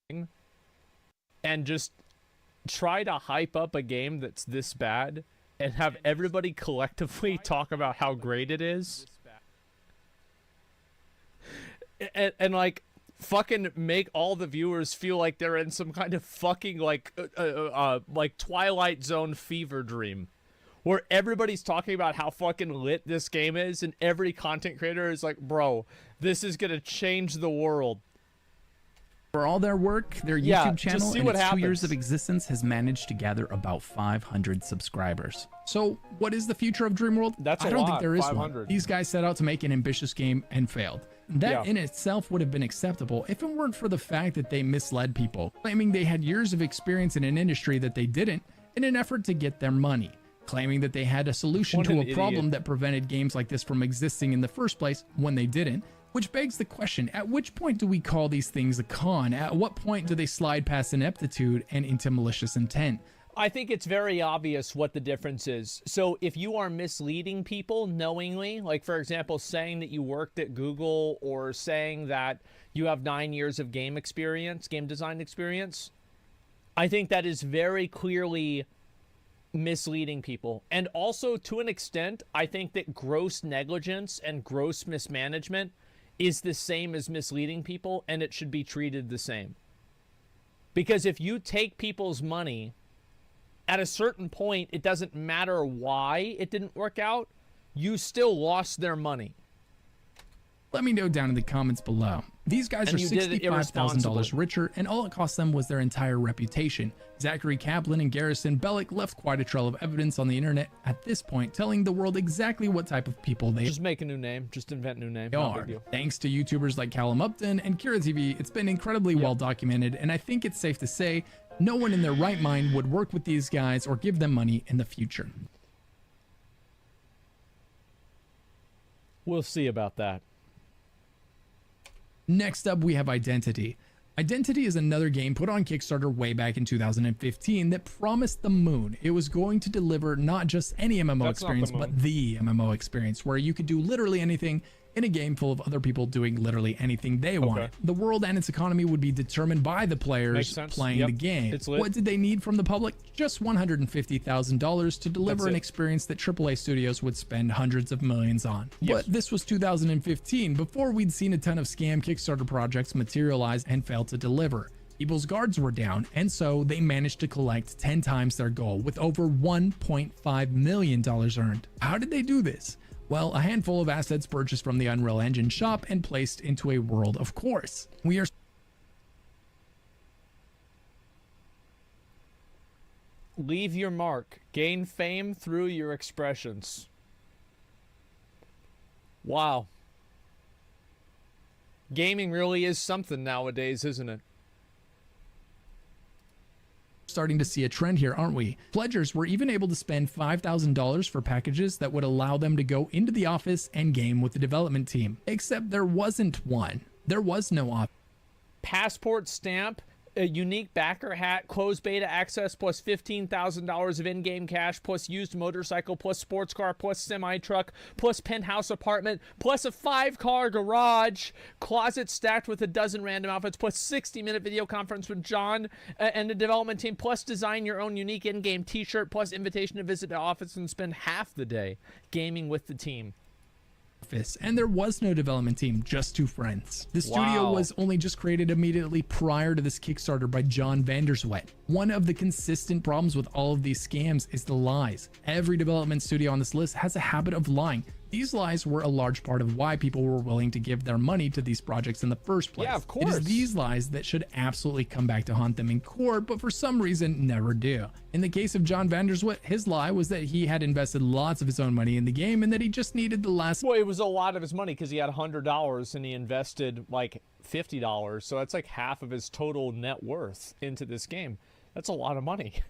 and just try to hype up a game that's this bad and have everybody collectively talk about how great it is, and like fucking make all the viewers feel like they're in some kind of fucking like Twilight Zone fever dream, where everybody's talking about how fucking lit this game is, and every content creator is like, bro, this is gonna change the world. For all their work, their YouTube channel in its 2 years of happens. existence has managed to gather about 500 subscribers. So what is the future of Dreamworld? That's a I don't think lot, there is 500. one. These guys set out to make an ambitious game and failed. That in itself would have been acceptable if it weren't for the fact that they misled people, claiming they had years of experience in an industry that they didn't, in an effort to get their money, claiming that they had a solution to a problem that prevented games like this from existing in the first place when they didn't. Which begs the question, at which point do we call these things a con? At what point do they slide past ineptitude and into malicious intent? I think it's very obvious what the difference is. So if you are misleading people knowingly, like for example, saying that you worked at Google or saying that you have 9 years of game design experience, I think that is very clearly misleading people. And also, to an extent, I think that gross negligence and gross mismanagement is the same as misleading people, and it should be treated the same. Because if you take people's money, at a certain point, it doesn't matter why it didn't work out, you still lost their money. Let me know down in the comments below. These guys are $65,000 richer, and all it cost them was their entire reputation. Zachary Kaplan and Garrison Bellick left quite a trail of evidence on the internet at this point, telling the world exactly what type of people they Just make a new name. Just invent a new name. are. Thanks to YouTubers like Callum Upton and Kira TV, it's been incredibly well documented, and I think it's safe to say no one in their right mind would work with these guys or give them money in the future. We'll see about that. Next up, we have Identity. Identity is another game put on Kickstarter way back in 2015 that promised the moon. It was going to deliver not just any MMO experience, but the MMO experience, where you could do literally anything in a game full of other people doing literally anything they wanted. The world and its economy would be determined by the players playing the game. What did they need from the public? Just $150,000 to deliver an experience that AAA studios would spend hundreds of millions on. But this was 2015, before we'd seen a ton of scam Kickstarter projects materialize and fail to deliver. People's guards were down, and so they managed to collect 10 times their goal with over $1.5 million earned. How did they do this? Well, a handful of assets purchased from the Unreal Engine shop and placed into a world of course. We are Leave your mark. Gain fame through your expressions. Wow. Gaming really is something nowadays, isn't it? starting to see a trend here, aren't we? Pledgers were even able to spend $5,000 for packages that would allow them to go into the office and game with the development team. Except there wasn't one. There was no office. Passport stamp, a unique backer hat, closed beta access, plus $15,000 of in-game cash, plus used motorcycle, plus sports car, plus semi-truck, plus penthouse apartment, plus a 5-car garage, closet stacked with a dozen random outfits, plus 60-minute video conference with John and the development team, plus design your own unique in-game t-shirt, plus invitation to visit the office and spend half the day gaming with the team. And there was no development team, just two friends. The studio was only just created immediately prior to this Kickstarter by John Vanderswet. One of the consistent problems with all of these scams is the lies. Every development studio on this list has a habit of lying. These lies were a large part of why people were willing to give their money to these projects in the first place. Yeah, of course. It is these lies that should absolutely come back to haunt them in court, but for some reason never do. In the case of John Vanderswet, his lie was that he had invested lots of his own money in the game and that he just needed the last... Well, it was a lot of his money because he had $100 and he invested like $50, so that's like half of his total net worth into this game. That's a lot of money.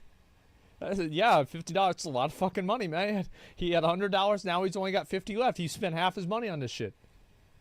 Yeah, $50, it's a lot of fucking money, man. He had $100, now he's only got 50 left. He spent half his money on this shit.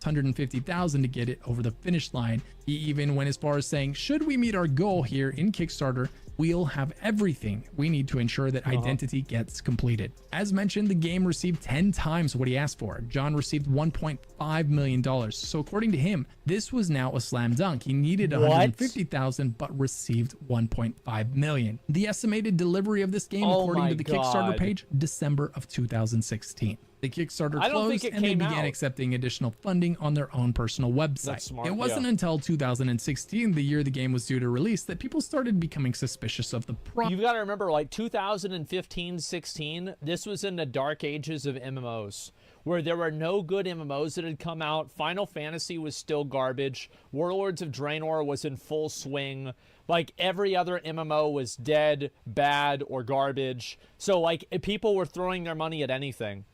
$150,000 to get it over the finish line. He even went as far as saying, should we meet our goal here in Kickstarter, we'll have everything we need to ensure that identity gets completed. As mentioned, the game received 10 times what he asked for. John received $1.5 million. So according to him, this was now a slam dunk. He needed $150,000 but received $1.5 million. The estimated delivery of this game, according to the Kickstarter page, December of 2016. The Kickstarter closed and they began accepting additional funding on their own personal website. It wasn't until 2016, the year the game was due to release, that people started becoming suspicious of the product. You've got to remember, like 2015-16, this was in the dark ages of MMOs, where there were no good MMOs that had come out. Final Fantasy was still garbage. Warlords of Draenor was in full swing. Like, every other MMO was dead, bad, or garbage. So, like, people were throwing their money at anything.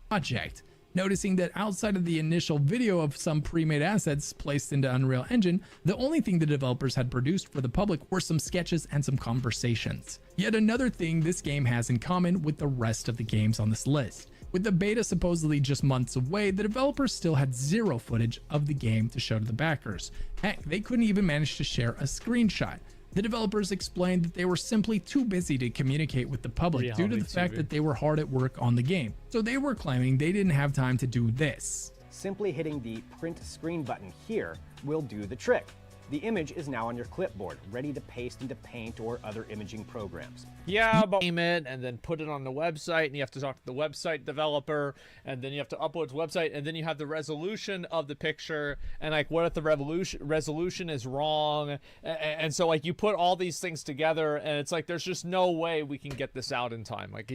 Project, noticing that outside of the initial video of some pre-made assets placed into Unreal Engine, the only thing the developers had produced for the public were some sketches and some conversations. Yet another thing this game has in common with the rest of the games on this list. With the beta supposedly just months away, the developers still had zero footage of the game to show to the backers. Heck, they couldn't even manage to share a screenshot. The developers explained that they were simply too busy to communicate with the public due to the fact that they were hard at work on the game. So they were claiming they didn't have time to do this. Simply hitting the print screen button here will do the trick. The image is now on your clipboard, ready to paste into Paint or other imaging programs. Yeah, but name it and then put it on the website, and you have to talk to the website developer, and then you have to upload it to the website, and then you have the resolution of the picture, and like, what if the resolution is wrong? And so like, you put all these things together, and it's like, there's just no way we can get this out in time. Like,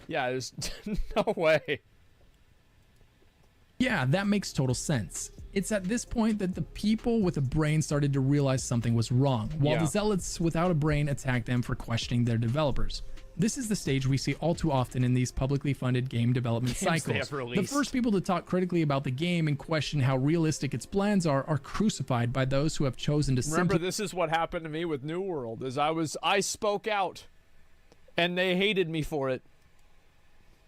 there's no way. Yeah, that makes total sense. It's at this point that the people with a brain started to realize something was wrong, while the zealots without a brain attacked them for questioning their developers. This is the stage we see all too often in these publicly funded game development cycles. The first people to talk critically about the game and question how realistic its plans are crucified by those who have chosen to Remember, this is what happened to me with New World, is I spoke out, and they hated me for it.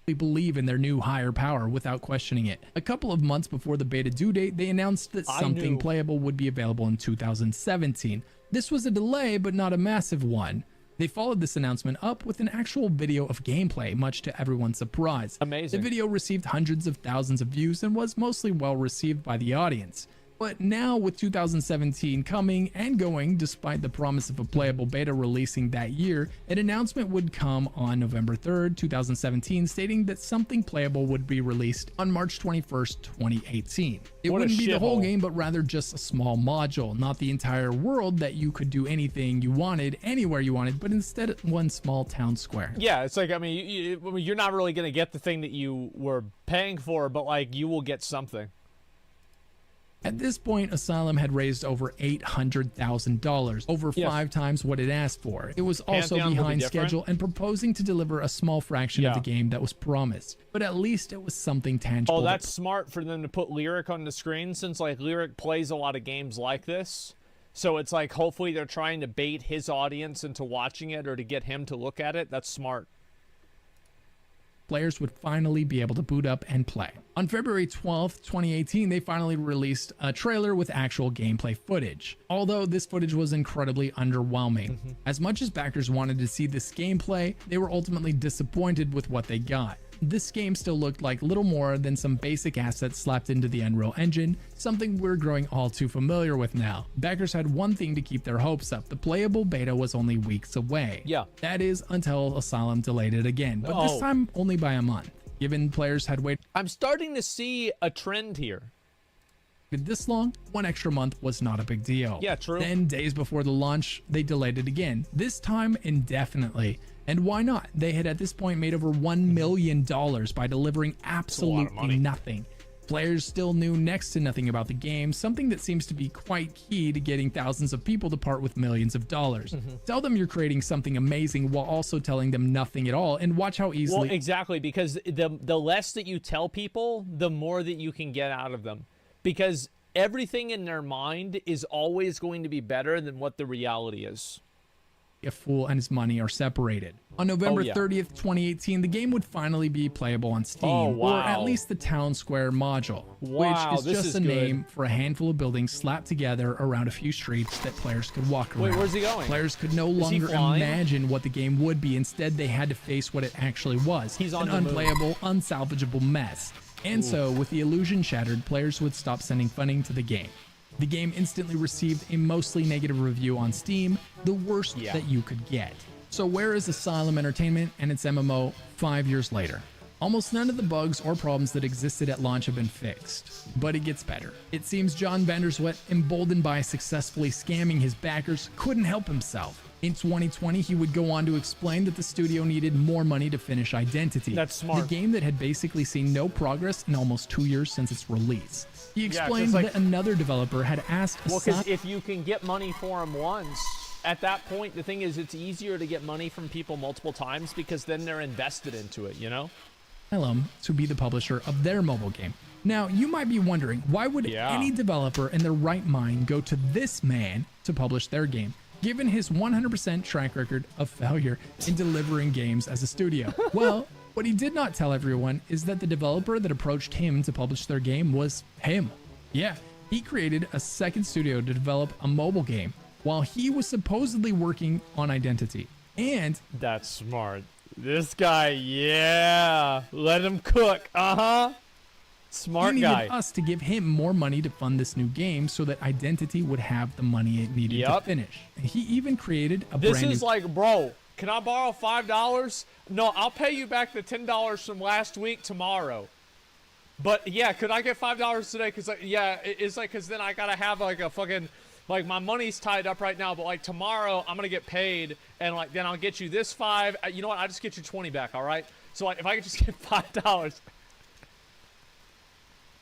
Believe in their new higher power without questioning it. A couple of months before the beta due date, they announced that something playable would be available in 2017. This was a delay, but not a massive one. They followed this announcement up with an actual video of gameplay, much to everyone's surprise. Amazing. The video received hundreds of thousands of views and was mostly well received by the audience. But now, with 2017 coming and going, despite the promise of a playable beta releasing that year, an announcement would come on November 3rd, 2017, stating that something playable would be released on March 21st, 2018. It wouldn't be the whole game, but rather just a small module, not the entire world that you could do anything you wanted, anywhere you wanted, but instead one small town square. Yeah, it's like, I mean, you're not really going to get the thing that you were paying for, but like, you will get something. At this point, Asylum had raised over $800,000, over 5 times what it asked for. It was also behind schedule and proposing to deliver a small fraction of the game that was promised. But at least it was something tangible. Oh, that's smart for them to put Lyric on the screen, since like Lyric plays a lot of games like this. So it's like, hopefully they're trying to bait his audience into watching it or to get him to look at it. That's smart. Players would finally be able to boot up and play. On February 12th, 2018, they finally released a trailer with actual gameplay footage. Although this footage was incredibly underwhelming. As much as backers wanted to see this gameplay, they were ultimately disappointed with what they got. This game still looked like little more than some basic assets slapped into the Unreal Engine, something we're growing all too familiar with now. Backers had one thing to keep their hopes up: the playable beta was only weeks away. That is, until Asylum delayed it again, but this time only by a month. Given players had waited, I'm starting to see a trend here. This long, one extra month was not a big deal. Yeah, true. Then, days before the launch, they delayed it again, this time indefinitely. And why not? They had at this point made over $1 million by delivering absolutely nothing. Players still knew next to nothing about the game, something that seems to be quite key to getting thousands of people to part with millions of dollars. Tell them you're creating something amazing while also telling them nothing at all, and watch how easily... Well, exactly, because the less that you tell people, the more that you can get out of them. Because everything in their mind is always going to be better than what the reality is. a fool and his money are separated. On November 30th, 2018, the game would finally be playable on Steam, or at least the Town Square module, which is just a name for a handful of buildings slapped together around a few streets that players could walk around. Wait, where's he going? Players could no longer imagine what the game would be. Instead, they had to face what it actually was, an unplayable, unsalvageable mess. And so, with the illusion shattered, players would stop sending funding to the game. The game instantly received a mostly negative review on Steam, the worst that you could get. So where is Asylum Entertainment and its MMO 5 years later? Almost none of the bugs or problems that existed at launch have been fixed, but it gets better. It seems John Vanderswet, emboldened by successfully scamming his backers, couldn't help himself. In 2020, he would go on to explain that the studio needed more money to finish Identity. That's smart. The game that had basically seen no progress in almost 2 years since its release. He explained that another developer had asked because if you can get money for them once, at that point, the thing is, it's easier to get money from people multiple times because then they're invested into it, you know? Asylum to be the publisher of their mobile game. Now, you might be wondering, why would any developer in their right mind go to this man to publish their game, given his 100% track record of failure in delivering games as a studio? Well, what he did not tell everyone is that the developer that approached him to publish their game was him. Yeah, he created a second studio to develop a mobile game while he was supposedly working on Identity. And that's smart. This guy, let him cook. Smart he guy. needed us to give him more money to fund this new game so that Identity would have the money it needed to finish. He even created a brand new... This is like, bro, can I borrow $5? No, I'll pay you back the $10 from last week tomorrow. But yeah, could I get $5 today? Because it's like, because then I gotta have like a fucking, like my money's tied up right now, but like tomorrow I'm gonna get paid, and like then I'll get you this $5. You know what? I'll just get you 20 back. All right. So like if I could just get $5.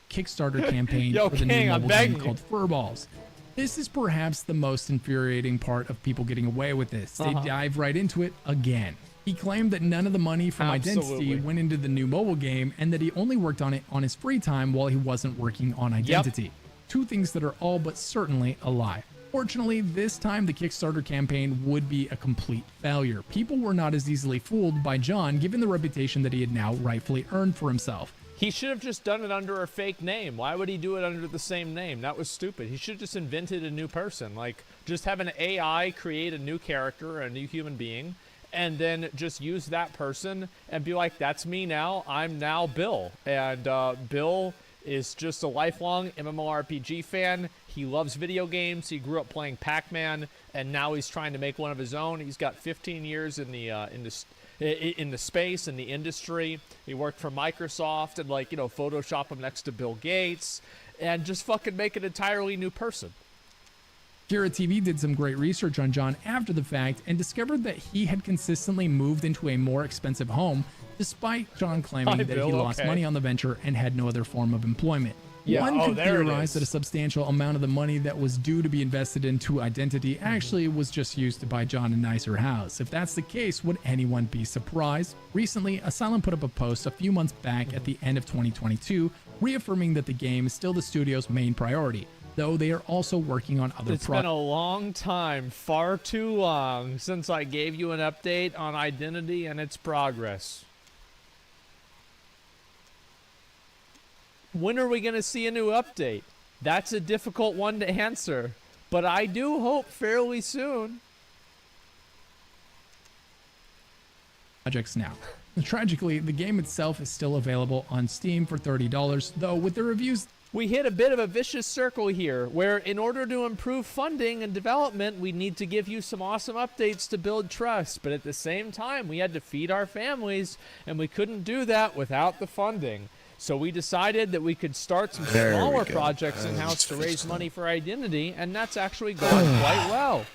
Kickstarter campaign for the new mobile game called Furballs. This is perhaps the most infuriating part of people getting away with this. They dive right into it again. He claimed that none of the money from Identity went into the new mobile game and that he only worked on it on his free time while he wasn't working on Identity. Two things that are all but certainly a lie. Fortunately, this time the Kickstarter campaign would be a complete failure. People were not as easily fooled by John given the reputation that he had now rightfully earned for himself. He should have just done it under a fake name. Why would he do it under the same name? That was stupid. He should have just invented a new person. Like, just have an AI create a new character, a new human being, and then just use that person and be like, that's me now. I'm now Bill. And Bill is just a lifelong MMORPG fan. He loves video games. He grew up playing Pac-Man, and now he's trying to make one of his own. He's got 15 years in the space, in the industry. He worked for Microsoft and, like, you know, Photoshop him next to Bill Gates and just fucking make an entirely new person. Kira TV did some great research on John after the fact and discovered that he had consistently moved into a more expensive home despite John claiming that he lost money on the venture and had no other form of employment. One could theorize that a substantial amount of the money that was due to be invested into Identity actually was just used to buy John a nicer house. If that's the case, would anyone be surprised? Recently, Asylum put up a post a few months back at the end of 2022, reaffirming that the game is still the studio's main priority, though they are also working on other projects. It's been a long time, far too long, since I gave you an update on Identity and its progress. When are we going to see a new update? That's a difficult one to answer, but I do hope fairly soon. Projects now. Tragically, the game itself is still available on Steam for $30, though with the reviews... We hit a bit of a vicious circle here, where in order to improve funding and development, we need to give you some awesome updates to build trust, but at the same time, we had to feed our families, and we couldn't do that without the funding. So we decided that we could start some smaller projects in-house to raise money for Identity, and that's actually going quite well.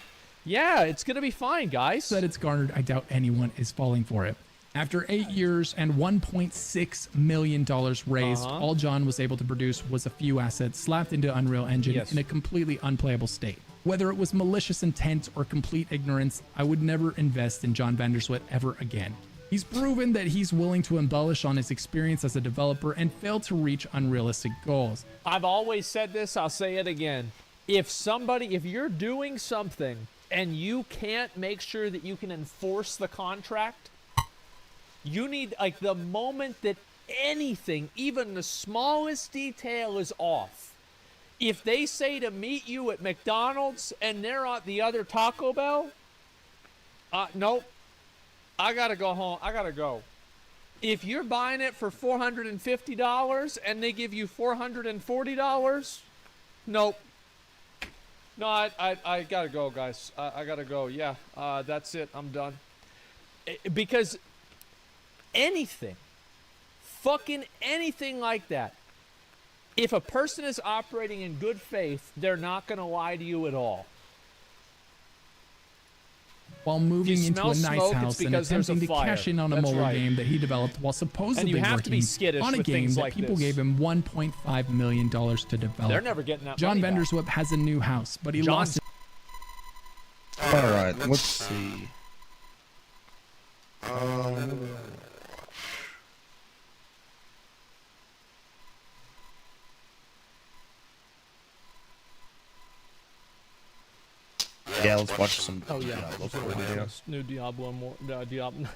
Yeah, it's going to be fine, guys. That it's garnered, I doubt anyone is falling for it. After 8 years and $1.6 million raised, all John was able to produce was a few assets slapped into Unreal Engine in a completely unplayable state. Whether it was malicious intent or complete ignorance, I would never invest in John Vanderswet ever again. He's proven that he's willing to embellish on his experience as a developer and fail to reach unrealistic goals. I've always said this, I'll say it again. If you're doing something and you can't make sure that you can enforce the contract, you need, like, the moment that anything, even the smallest detail is off, if they say to meet you at McDonald's and they're at the other Taco Bell, nope, I gotta go home. I gotta go. If you're buying it for $450 and they give you $440, nope. No, I gotta go, guys. I gotta go. Yeah, that's it. I'm done. Because anything, fucking anything like that, if a person is operating in good faith, they're not gonna lie to you at all. While moving into a nice house and attempting to cash in on a mobile game that he developed while supposedly working on a game that people gave him $1.5 million to develop. They're never getting that John money back. Vanderswip has a new house, but he lost it. All right, let's see. Yeah, let's watch some. Oh yeah, Diablo 4 videos. new Diablo Diablo.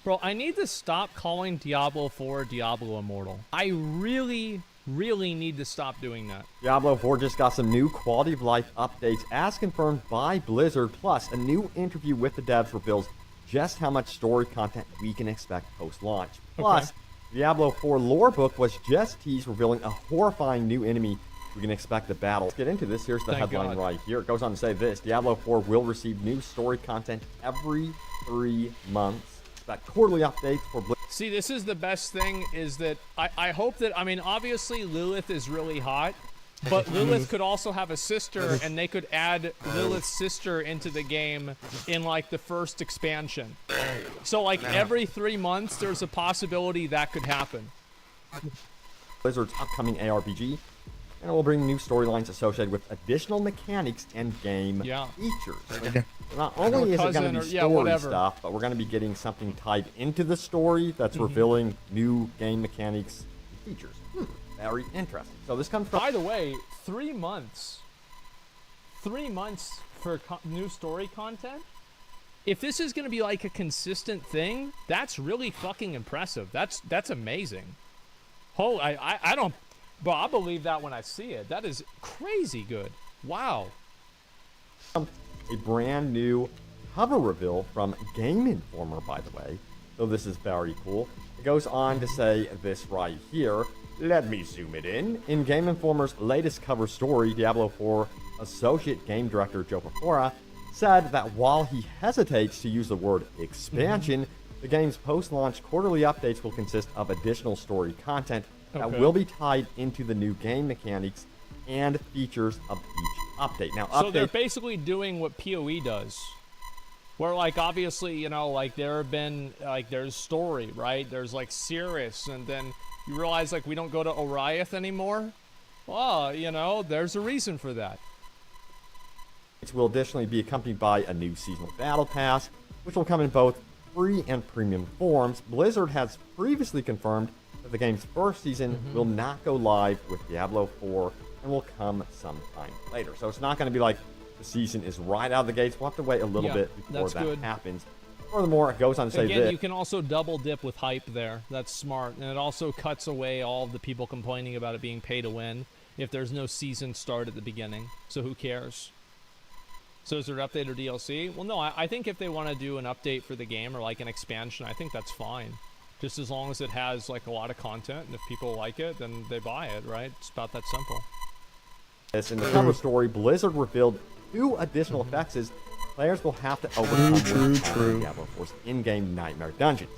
Bro, I need to stop calling Diablo 4 Diablo Immortal. I really need to stop doing that. Diablo 4 just got some new quality of life updates as confirmed by Blizzard, plus a new interview with the devs reveals just how much story content we can expect post-launch. Plus, Diablo 4 lore book was just teased, revealing a horrifying new enemy we can expect to battle. Let's get into this. Here's the headline right here. It goes on to say this: Diablo 4 will receive new story content every 3 months. Expect quarterly updates for Blizzard. See, this is the best thing, is that I hope that, I mean, obviously Lilith is really hot, but Lilith could also have a sister, and they could add Lilith's sister into the game in, like, the first expansion. So, like, every 3 months, there's a possibility that could happen. Blizzard's upcoming ARPG, and it will bring new storylines associated with additional mechanics and game features. Not only is it going to be story stuff, but we're going to be getting something tied into the story that's revealing new game mechanics and features. Very interesting. So this comes from... By the way, 3 months. 3 months for new story content? If this is going to be like a consistent thing, that's really fucking impressive. That's amazing. I don't... But I believe that when I see it. That is crazy good. Wow. A brand new cover reveal from Game Informer, by the way. So this is very cool. It goes on to say this right here. Let me zoom it in. In Game Informer's latest cover story, Diablo 4 Associate Game Director Joe Pecora said that while he hesitates to use the word expansion, the game's post-launch quarterly updates will consist of additional story content that will be tied into the new game mechanics and features of each update. Now, so they're basically doing what PoE does, where, like, obviously, you know, like, there have been, like, there's story, right? There's, like, Cirrus, and then you realize, like, we don't go to Oriath anymore. Well, you know, there's a reason for that. It will additionally be accompanied by a new seasonal battle pass, which will come in both free and premium forms. Blizzard has previously confirmed that the game's first season will not go live with Diablo 4 and will come sometime later. So it's not going to be like the season is right out of the gates. We'll have to wait a little bit before that happens. Furthermore, it goes on to say Again, you can also double dip with hype there. That's smart. And it also cuts away all of the people complaining about it being pay to win if there's no season start at the beginning. So who cares? So is there an update or DLC? Well, no, I think if they want to do an update for the game or like an expansion, I think that's fine. Just as long as it has like a lot of content, and if people like it, then they buy it, right? It's about that simple. In the cover story, Blizzard revealed 2 additional effects players will have to overcome Diablo 4's in-game Nightmare Dungeons.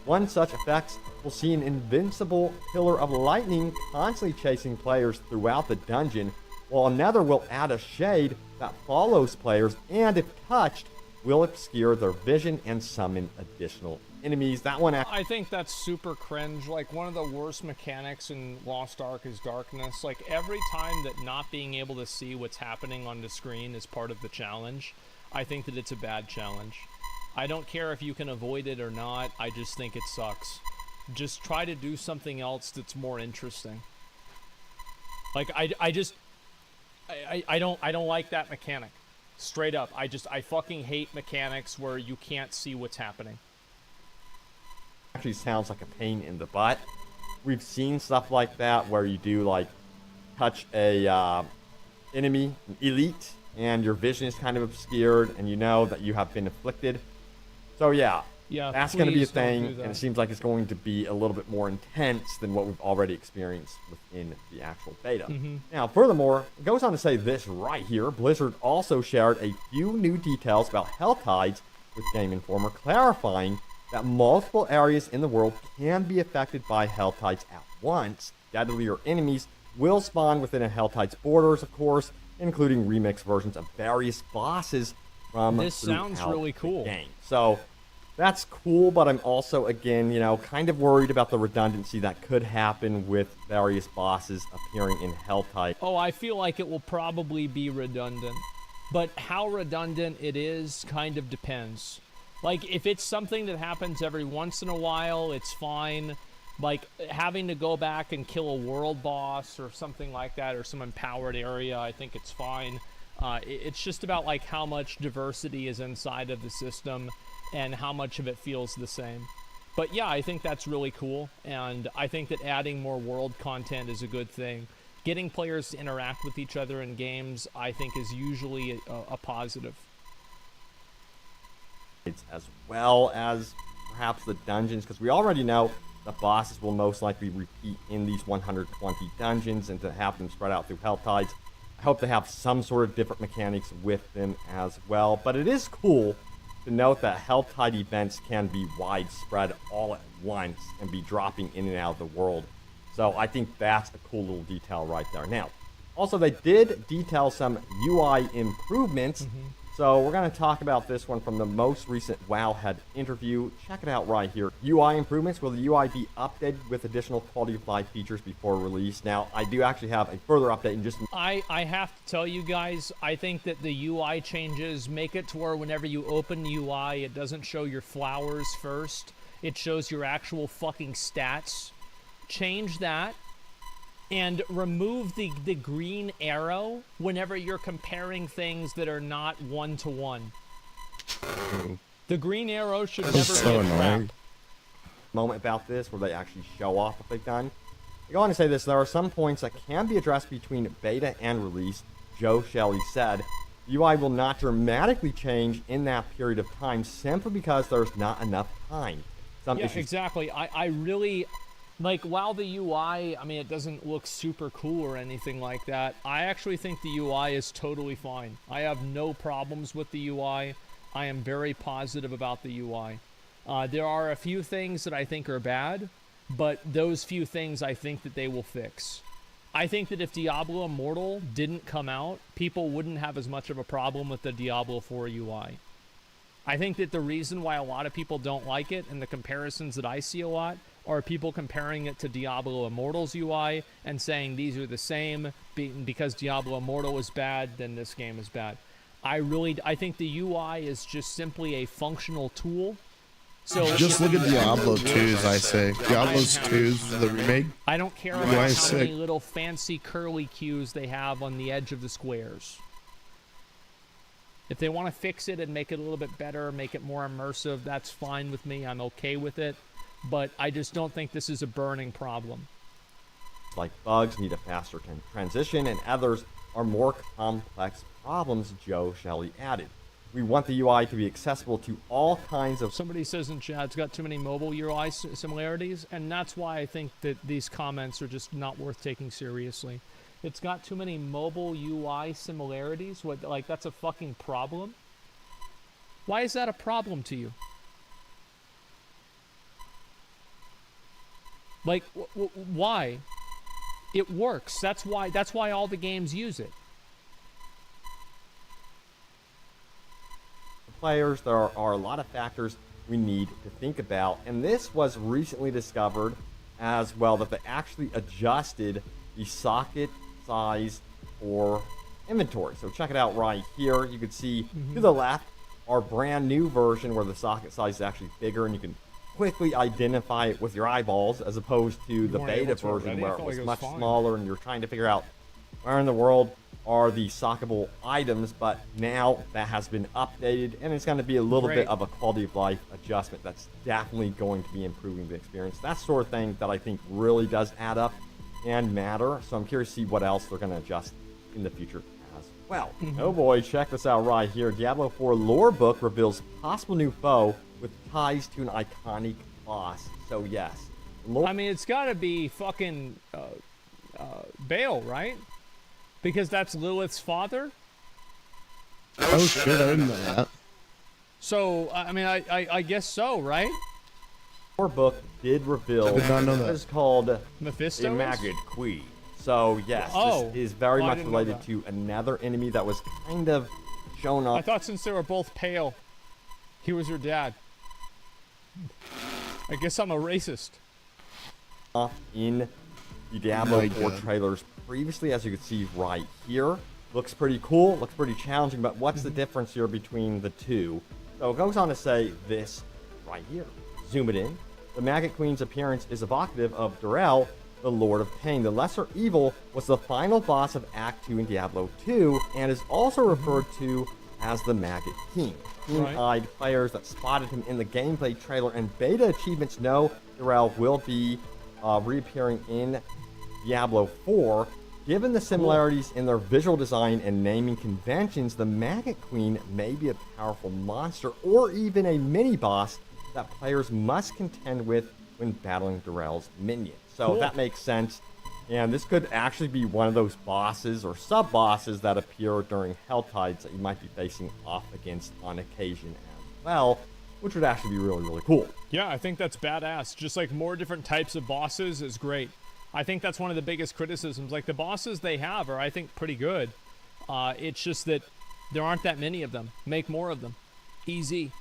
One such effect will see an invincible pillar of lightning constantly chasing players throughout the dungeon, while another will add a shade that follows players and, if touched, will obscure their vision and summon additional enemies. That one I think that's super cringe. Like, one of the worst mechanics in Lost Ark is darkness. Like, every time that not being able to see what's happening on the screen is part of the challenge, I think that it's a bad challenge. I don't care if you can avoid it or not. I just think it sucks. Just try to do something else that's more interesting. Like, I don't like that mechanic. Straight up. I fucking hate mechanics where you can't see what's happening. Actually sounds like a pain in the butt. We've seen stuff like that where you do like touch a enemy, an elite, and your vision is kind of obscured, and you know that you have been afflicted. So yeah, that's going to be a thing, and it seems like it's going to be a little bit more intense than what we've already experienced within the actual beta. Now, furthermore, it goes on to say this right here. Blizzard also shared a few new details about Helltides with Game Informer, clarifying that multiple areas in the world can be affected by Helltides at once. Deadlier enemies will spawn within a Helltide's borders, of course, including remix versions of various bosses from This sounds really cool. the game. So that's cool, but I'm also, again, you know, kind of worried about the redundancy that could happen with various bosses appearing in Helltide. Oh, I feel like it will probably be redundant. But how redundant it is kind of depends. Like, if it's something that happens every once in a while, it's fine. Like, having to go back and kill a world boss or something like that, or some empowered area, I think it's fine. It's just about, like, how much diversity is inside of the system and how much of it feels the same. But yeah, I think that's really cool, and I think that adding more world content is a good thing. Getting players to interact with each other in games, I think, is usually a positive. As well as perhaps the dungeons, because we already know the bosses will most likely repeat in these 120 dungeons, and to have them spread out through Helltides, I hope they have some sort of different mechanics with them as well. But it is cool to note that Helltide events can be widespread all at once and be dropping in and out of the world. So I think that's a cool little detail right there. Now, also they did detail some UI improvements. So we're going to talk about this one from the most recent Wowhead interview. Check it out right here. UI improvements. Will the UI be updated with additional quality of life features before release? Now, I do actually have a further update in just... I have to tell you guys, I think that the UI changes make it to where whenever you open UI, it doesn't show your flowers first. It shows your actual fucking stats. Change that. And remove the green arrow whenever you're comparing things that are not one-to-one. The green arrow should never so be annoying. Moment about this where they actually show off what they've done. They go on to say this: there are some points that can be addressed between beta and release. Joe Shelley said, UI will not dramatically change in that period of time simply because there's not enough time. Some Yeah, issues exactly. I really... Like, while the UI, I mean, it doesn't look super cool or anything like that, I actually think the UI is totally fine. I have no problems with the UI. I am very positive about the UI. There are a few things that I think are bad, but those few things I think that they will fix. I think that if Diablo Immortal didn't come out, people wouldn't have as much of a problem with the Diablo 4 UI. I think that the reason why a lot of people don't like it, and the comparisons that I see a lot, are people comparing it to Diablo Immortal's UI and saying these are the same, because Diablo Immortal is bad, then this game is bad. I think the UI is just simply a functional tool. So Just look at Diablo 2's, I say. Diablo 2's, the remake. I don't care UI about is how many sick. little fancy curly cues they have on the edge of the squares. If they want to fix it and make it a little bit better, make it more immersive, that's fine with me. I'm okay with it. But I just don't think this is a burning problem. like bugs need a faster transition, and others are more complex problems, Joe Shelley added. We want the UI to be accessible to all kinds of... Somebody says in chat it's got too many mobile UI similarities, and that's why I think that these comments are just not worth taking seriously. It's got too many mobile UI similarities. What, like, that's a fucking problem? Why is that a problem to you? Like, why? It works. That's why all the games use it. Players, there are a lot of factors we need to think about, and this was recently discovered as well, that they actually adjusted the socket size for inventory. So check it out right here. You can see to the left our brand new version where the socket size is actually bigger, and you can quickly identify it with your eyeballs, as opposed to the beta version where it was much smaller and you're trying to figure out where in the world are the sockable items, but now that has been updated, and it's going to be a little bit of a quality of life adjustment that's definitely going to be improving the experience. That sort of thing that I think really does add up and matter. So I'm curious to see what else they're going to adjust in the future as well. Oh boy, check this out right here. Diablo 4 lore book reveals possible new foe with ties to an iconic boss. So yes, I mean, it's got to be fucking Baal, right? Because that's Lilith's father. Oh shit, I didn't know that. So I mean, I guess so, right? lore book did reveal I did not know that. what is called Mephisto a is? maggot queen. So yes, Oh. this is very Oh, I much didn't know related that. to another enemy that was kind of shown I up thought since they were both pale, he was her dad. I guess I'm a racist. in the Diablo My 4 God. trailers previously, as you can see right here. Looks pretty cool, looks pretty challenging, but what's the difference here between the two? So it goes on to say this right here. Zoom it in. The Maggot Queen's appearance is evocative of Durrell, the Lord of Pain. The Lesser Evil was the final boss of Act 2 in Diablo 2 and is also referred to as the Maggot King. Keen-eyed players that spotted him in the gameplay trailer and beta achievements know Durrell will be reappearing in Diablo 4. Given the similarities in their visual design and naming conventions, the Maggot Queen may be a powerful monster or even a mini-boss that players must contend with when battling Durrell's minions. So that makes sense. And this could actually be one of those bosses or sub-bosses that appear during Helltides that you might be facing off against on occasion as well, which would actually be really, really cool. Yeah, I think that's badass. Just like more different types of bosses is great. I think that's one of the biggest criticisms. Like the bosses they have are, I think, pretty good. It's just that there aren't that many of them. Make more of them. Easy.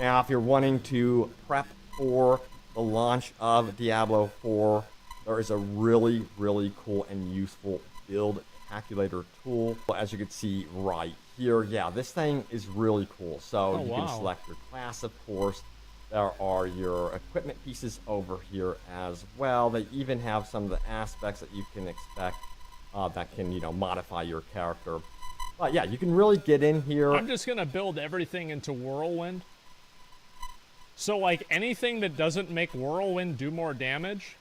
Now, if you're wanting to prep for the launch of Diablo 4, there is a really, really cool and useful build calculator tool. As you can see right here, yeah, this thing is really cool. So you can select your class, of course. There are your equipment pieces over here as well. They even have some of the aspects that you can expect that can, modify your character. But yeah, you can really get in here. I'm just going to build everything into Whirlwind. So, like, anything that doesn't make Whirlwind do more damage,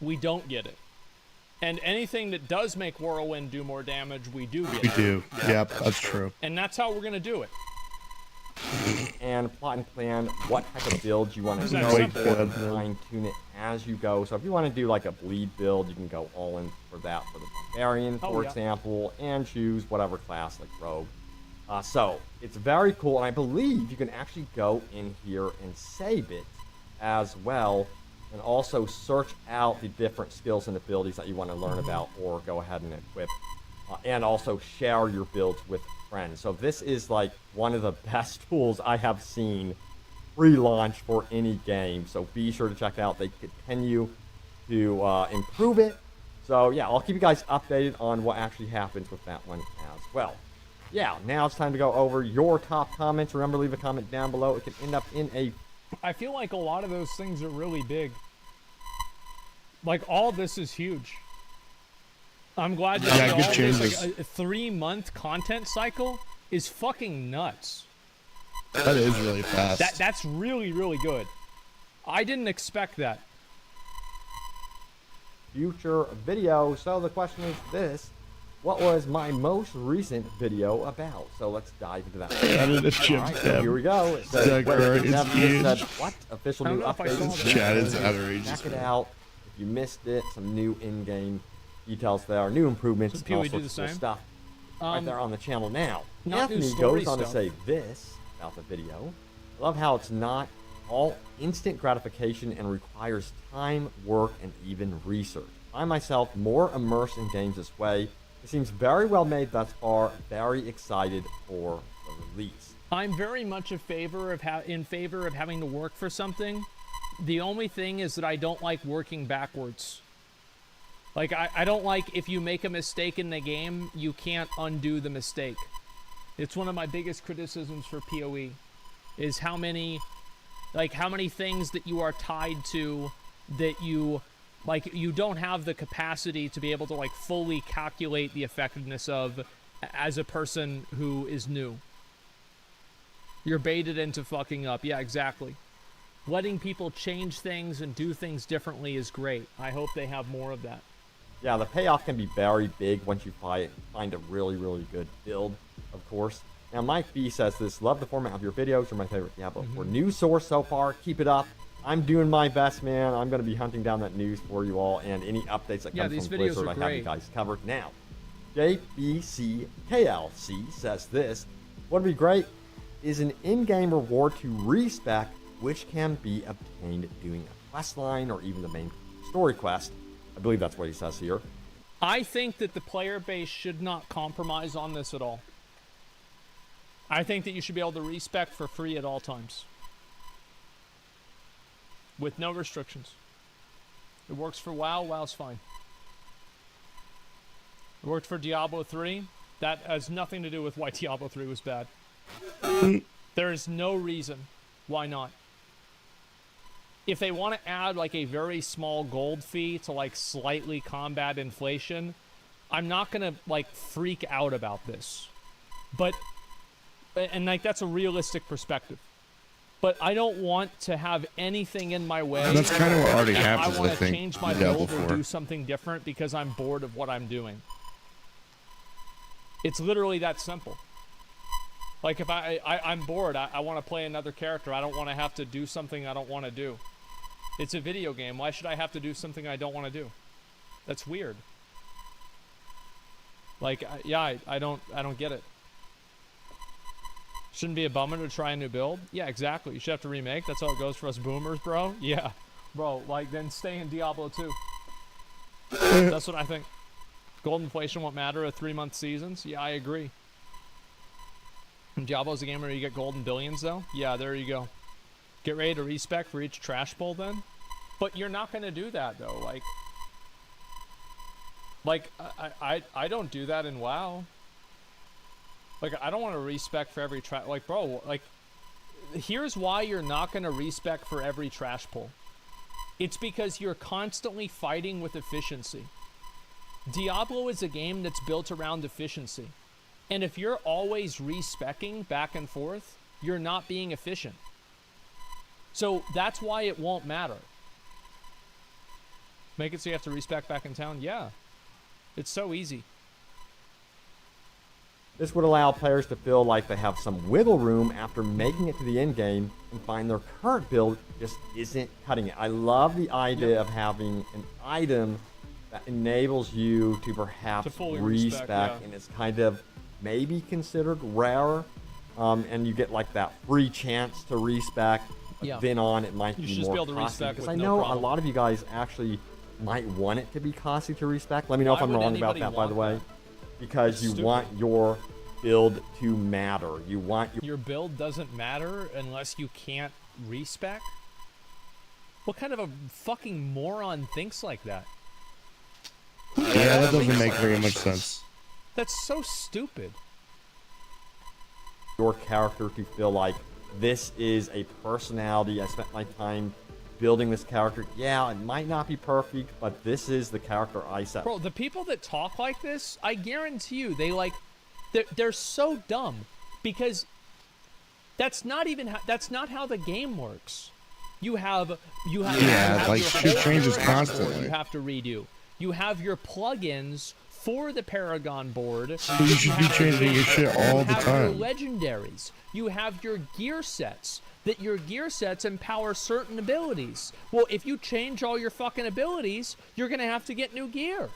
we don't get it. And anything that does make Whirlwind do more damage, we do get We it. do. Yep, that's true. And that's how we're going to do it. And plot and plan what type of build you want to that do simple? and fine-tune it as you go. So if you want to do like a bleed build, you can go all in for that for the barbarian, for example, and choose whatever class like rogue. So it's very cool, and I believe you can actually go in here and save it as well, and also search out the different skills and abilities that you want to learn about or go ahead and equip, and also share your builds with friends. So this is like one of the best tools I have seen pre-launch for any game. So be sure to check it out. They continue to improve it. So yeah, I'll keep you guys updated on what actually happens with that one as well. Yeah, now it's time to go over your top comments. Remember, leave a comment down below. It can end up in a... I feel like a lot of those things are really big. Like, all this is huge. I'm glad that Yeah, good all changes. this, like, a 3-month content cycle is fucking nuts. That is really fast. That's really, really good. I didn't expect that. future video. So the question is this: what was my most recent video about? So let's dive into that. Added a gym Alright, so tab. here we go. It says, Zachary wait, is Nev just huge. said, what? Official I don't new know if I saw updates. that. Chat is outrageous. Check it out. If you missed it, some new in-game details there, new improvements, Does and all Pee-wee do sorts the of cool same? stuff right there on the channel now. not new Anthony story goes on to stuff. say this about the video. I love how it's not all instant gratification and requires time, work, and even research. I myself more immersed in games this way. It seems very well made thus far. Very excited for the release. I'm very much in favor of having to work for something. The only thing is that I don't like working backwards. Like, I don't like if you make a mistake in the game, you can't undo the mistake. It's one of my biggest criticisms for PoE, is how many things that you are tied to that you Like, you don't have the capacity to be able to, like, fully calculate the effectiveness of as a person who is new. You're baited into fucking up. Yeah, exactly. Letting people change things and do things differently is great. I hope they have more of that. Yeah, the payoff can be very big once you find a really, really good build, of course. Now, Mike B says this, love the format of your videos. You're my favorite Diablo 4 news source so far. Keep it up. I'm doing my best, man. I'm going to be hunting down that news for you all, and any updates that come these from videos Blizzard, are I have great. you guys covered. Now, JBCKLC says this, what would be great is an in-game reward to respec, which can be obtained doing a quest line or even the main story quest. I believe that's what he says here. I think that the player base should not compromise on this at all. I think that you should be able to respec for free at all times. With no restrictions. It works for WoW, WoW's fine. It worked for Diablo 3. That has nothing to do with why Diablo 3 was bad. There is no reason why not. If they want to add like a very small gold fee to like slightly combat inflation, I'm not going to like freak out about this. But, and like that's a realistic perspective. But I don't want to have anything in my way. That's kind of what already if happens, I want I to think, change my Diablo build or 4. do something different because I'm bored of what I'm doing. It's literally that simple. Like if I'm bored, I want to play another character. I don't want to have to do something I don't want to do. It's a video game. Why should I have to do something I don't want to do? That's weird. Like, yeah, I don't get it. Shouldn't be a bummer to try a new build. Yeah, exactly. You should have to remake. That's how it goes for us boomers, bro. Yeah, bro. Like, then stay in Diablo 2. That's what I think. Gold inflation won't matter at 3-month seasons. Yeah, I agree. Diablo's a game where you get gold in billions, though. Yeah, there you go. Get ready to respec for each trash pull, then. But you're not going to do that, though. Like I don't do that in WoW. Like, I don't want to respec for every trash. Like, bro, like, here's why you're not going to respec for every trash pull. It's because you're constantly fighting with efficiency. Diablo is a game that's built around efficiency. And if you're always respecking back and forth, you're not being efficient. So that's why it won't matter. Make it so you have to respec back in town? Yeah. It's so easy. This would allow players to feel like they have some wiggle room after making it to the end game and find their current build just isn't cutting it. I love the idea of having an item that enables you to perhaps To fully respec, respec, yeah. and it's kind of maybe considered rare, and you get like that free chance to respec. But Yeah. then on, it might You be should just more be able to costly, respec because with I no know problem. a lot of you guys actually might want it to be costly to respec. Let me know if Why I'm would wrong about anybody that, by the way. want Because That's you stupid. want your build to matter. You want your Your build doesn't matter unless you can't respec? What kind of a fucking moron thinks like that? Yeah, that doesn't make very much sense. That's so stupid. character to feel like this is a personality. I spent my time building this character. Yeah, it might not be perfect, but this is the character I set. Bro, the people that talk like this, I guarantee you, they're so dumb because that's not how the game works. You have Yeah, like, your shit whole changes character board constantly. You have to redo. You have your plugins for the Paragon board. You should be changing your shit all the You have time. your legendaries. You have your gear sets. That your gear sets empower certain abilities. Well, if you change all your fucking abilities, you're gonna have to get new gear.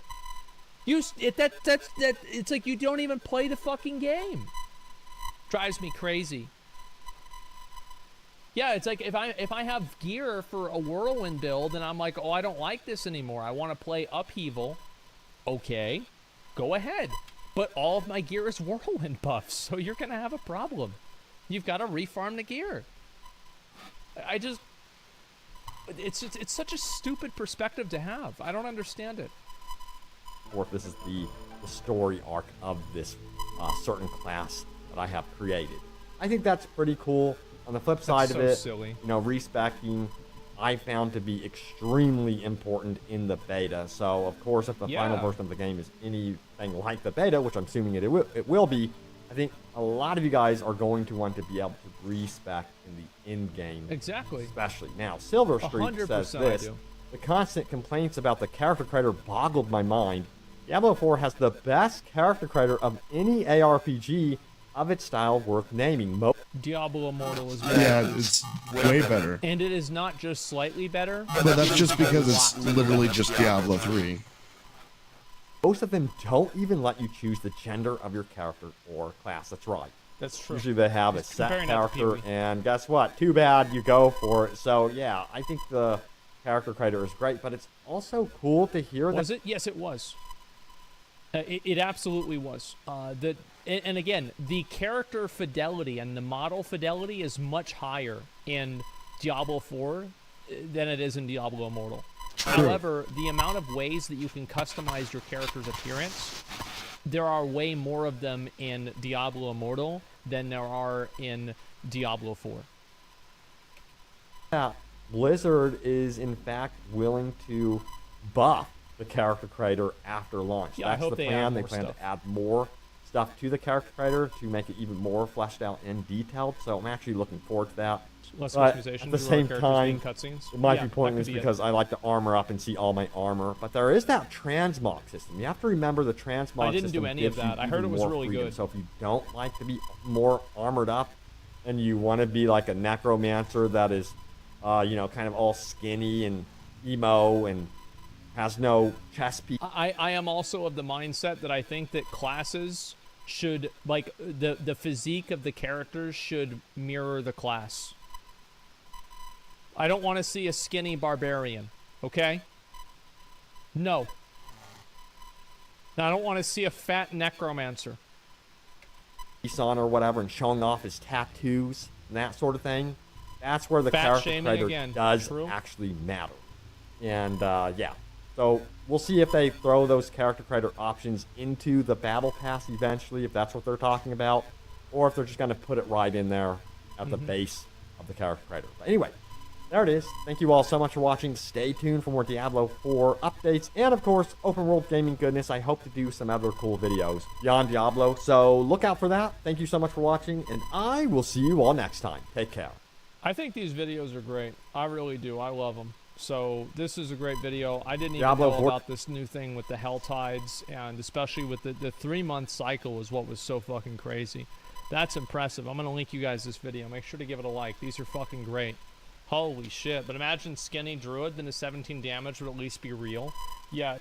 It's like you don't even play the fucking game. Drives me crazy. Yeah, it's like if I have gear for a whirlwind build and I'm like, oh, I don't like this anymore. I want to play upheaval. Okay, go ahead. But all of my gear is whirlwind buffs, so you're gonna have a problem. You've got to refarm the gear. It's such a stupid perspective to have. I don't understand it. Or if this is the story arc of this certain class that I have created. I think that's pretty cool. On the flip side so of it, silly. you know, respecting I found to be extremely important in the beta. So, of course, if the final version of the game is anything like the beta, which I'm assuming it will be, I think a lot of you guys are going to want to be able to respec in the in-game. Exactly. Especially. Now, Silver Streak says this. The constant complaints about the character creator boggled my mind. Diablo 4 has the best character creator of any ARPG of its style worth naming. Diablo Immortal is better. Yeah, it's way better. And it is not just slightly better. But that's just because it's literally just Diablo 3. Most of them don't even let you choose the gender of your character or class. That's right. That's true. Usually they have a set character, and guess what? Too bad you go for it. So, yeah, I think the character creator is great, but it's also cool to hear that. Was it? Yes, it was. It absolutely was. And again, the character fidelity and the model fidelity is much higher in Diablo 4 than it is in Diablo Immortal. True. However, the amount of ways that you can customize your character's appearance, there are way more of them in Diablo Immortal than there are in Diablo 4. Yeah, Blizzard is in fact willing to buff the character creator after launch. Yeah, that's I hope the plan. They plan to add more stuff to the character creator to make it even more fleshed out and detailed. So I'm actually looking forward to that. Less but customization. at the same time, it might be pointless because I like to armor up and see all my armor. But there is that transmog system. You have to remember the transmog system. I didn't do any of that. I heard it was really good. So if you don't like to be more armored up and you want to be like a necromancer that is, you know, kind of all skinny and emo and has no chest piece. I am also of the mindset that I think that classes should, like, the physique of the characters should mirror the class. I don't want to see a skinny barbarian, okay? No. I don't want to see a fat necromancer. On or whatever and showing off his tattoos and that sort of thing. That's where the character creator does actually matter. And yeah. So we'll see if they throw those character creator options into the battle pass eventually, if that's what they're talking about, or if they're just going to put it right in there at the base of the character creator. But anyway, there it is. Thank you all so much for watching. Stay tuned for more Diablo 4 updates and, of course, open world gaming goodness. I hope to do some other cool videos beyond Diablo, so look out for that. Thank you so much for watching, and I will see you all next time. Take care. I think these videos are great. I really do. I love them. So this is a great video. I didn't even know about this new thing with the Hell Tides, and especially with the 3-month cycle is what was so fucking crazy. That's impressive. I'm going to link you guys this video. Make sure to give it a like. These are fucking great. Holy shit. But imagine skinny Druid, then the 17 damage would at least be real. Yeah.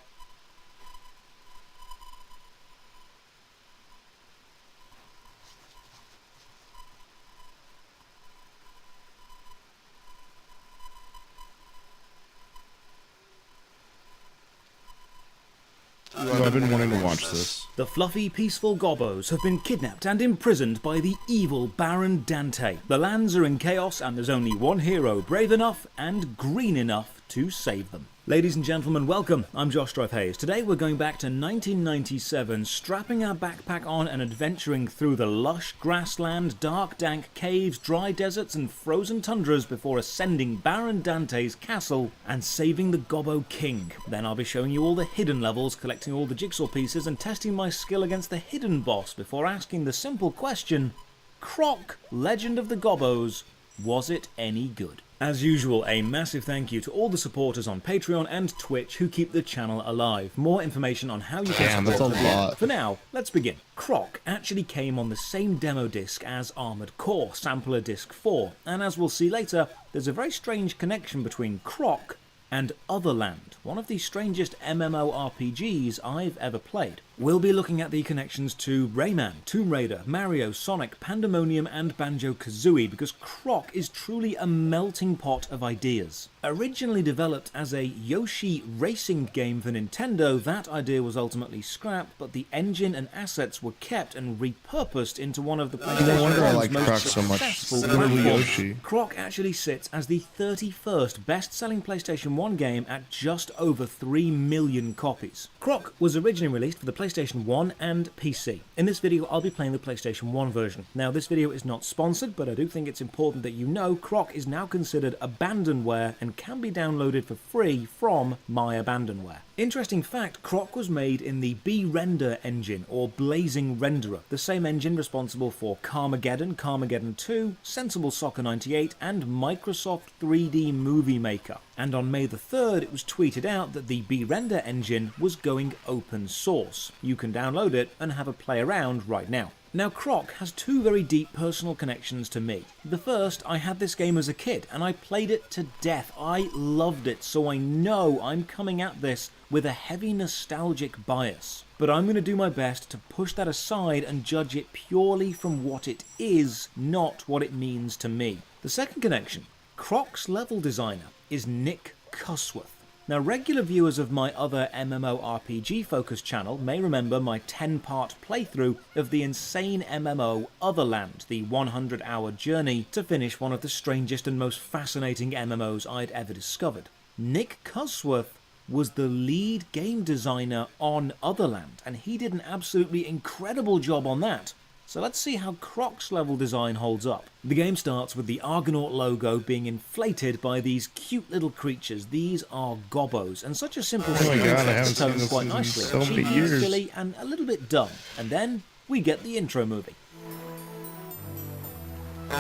I've been wanting to watch this. The fluffy, peaceful Gobbos have been kidnapped and imprisoned by the evil Baron Dante. The lands are in chaos and there's only one hero brave enough and green enough to save them. Ladies and gentlemen, welcome. I'm Josh Drive Hayes. Today we're going back to 1997, strapping our backpack on and adventuring through the lush grassland, dark dank caves, dry deserts and frozen tundras before ascending Baron Dante's castle and saving the Gobbo King. Then I'll be showing you all the hidden levels, collecting all the jigsaw pieces and testing my skill against the hidden boss before asking the simple question, Croc, Legend of the Gobbos, was it any good? As usual, a massive thank you to all the supporters on Patreon and Twitch who keep the channel alive. More information on how you can support the end. For now, let's begin. Croc actually came on the same demo disc as Armored Core, Sampler Disc 4, and as we'll see later, there's a very strange connection between Croc and Otherland, one of the strangest MMORPGs I've ever played. We'll be looking at the connections to Rayman, Tomb Raider, Mario, Sonic, Pandemonium and Banjo-Kazooie because Croc is truly a melting pot of ideas. Originally developed as a Yoshi racing game for Nintendo, that idea was ultimately scrapped, but the engine and assets were kept and repurposed into one of the PlayStation 1's most successful platforms. Croc actually sits as the 31st best-selling PlayStation 1 game at just over 3 million copies. Croc was originally released for the PlayStation PlayStation 1 and PC. In this video, I'll be playing the PlayStation 1 version. Now, this video is not sponsored, but I do think it's important that you know Croc is now considered abandonware and can be downloaded for free from My Abandonware. Interesting fact, Croc was made in the B-Render engine, or Blazing Renderer, the same engine responsible for Carmageddon, Carmageddon 2, Sensible Soccer 98, and Microsoft 3D Movie Maker. And on May the 3rd, it was tweeted out that the B-Render engine was going open source. You can download it and have a play around right now. Now, Croc has two very deep personal connections to me. The first, I had this game as a kid, and I played it to death. I loved it, so I know I'm coming at this with a heavy nostalgic bias. But I'm going to do my best to push that aside and judge it purely from what it is, not what it means to me. The second connection, Croc's level designer is Nick Cusworth. Now, regular viewers of my other MMORPG-focused channel may remember my 10-part playthrough of the insane MMO Otherland, the 100-hour journey to finish one of the strangest and most fascinating MMOs I'd ever discovered. Nick Cusworth was the lead game designer on Otherland, and he did an absolutely incredible job on that. So let's see how Croc's level design holds up. The game starts with the Argonaut logo being inflated by these cute little creatures. These are gobbos, and such a simple God, I haven't seen tones this quite in nicely. so many Cheeky, years. silly, and a little bit dumb. And then we get the intro movie.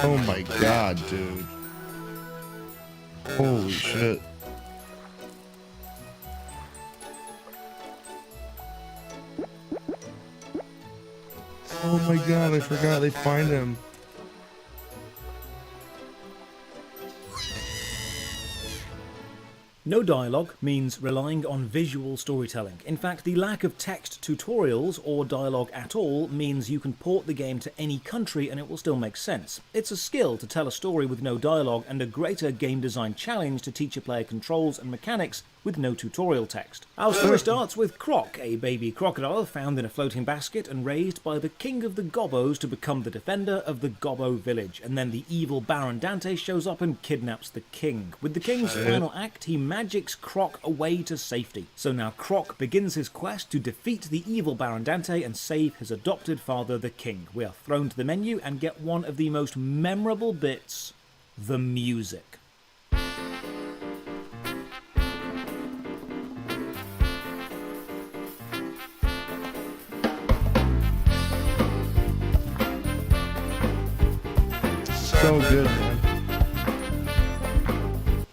Oh my god, dude. Holy shit. Oh my god, I forgot they find him. No dialogue means relying on visual storytelling. In fact, the lack of text tutorials or dialogue at all means you can port the game to any country and it will still make sense. It's a skill to tell a story with no dialogue and a greater game design challenge to teach a player controls and mechanics with no tutorial text. Our story starts with Croc, a baby crocodile found in a floating basket and raised by the king of the Gobbos to become the defender of the Gobbo village. And then the evil Baron Dante shows up and kidnaps the king. With the king's final act, he magics Croc away to safety. So now Croc begins his quest to defeat the evil Baron Dante and save his adopted father, the king. We are thrown to the menu and get one of the most memorable bits, the music. So good, man.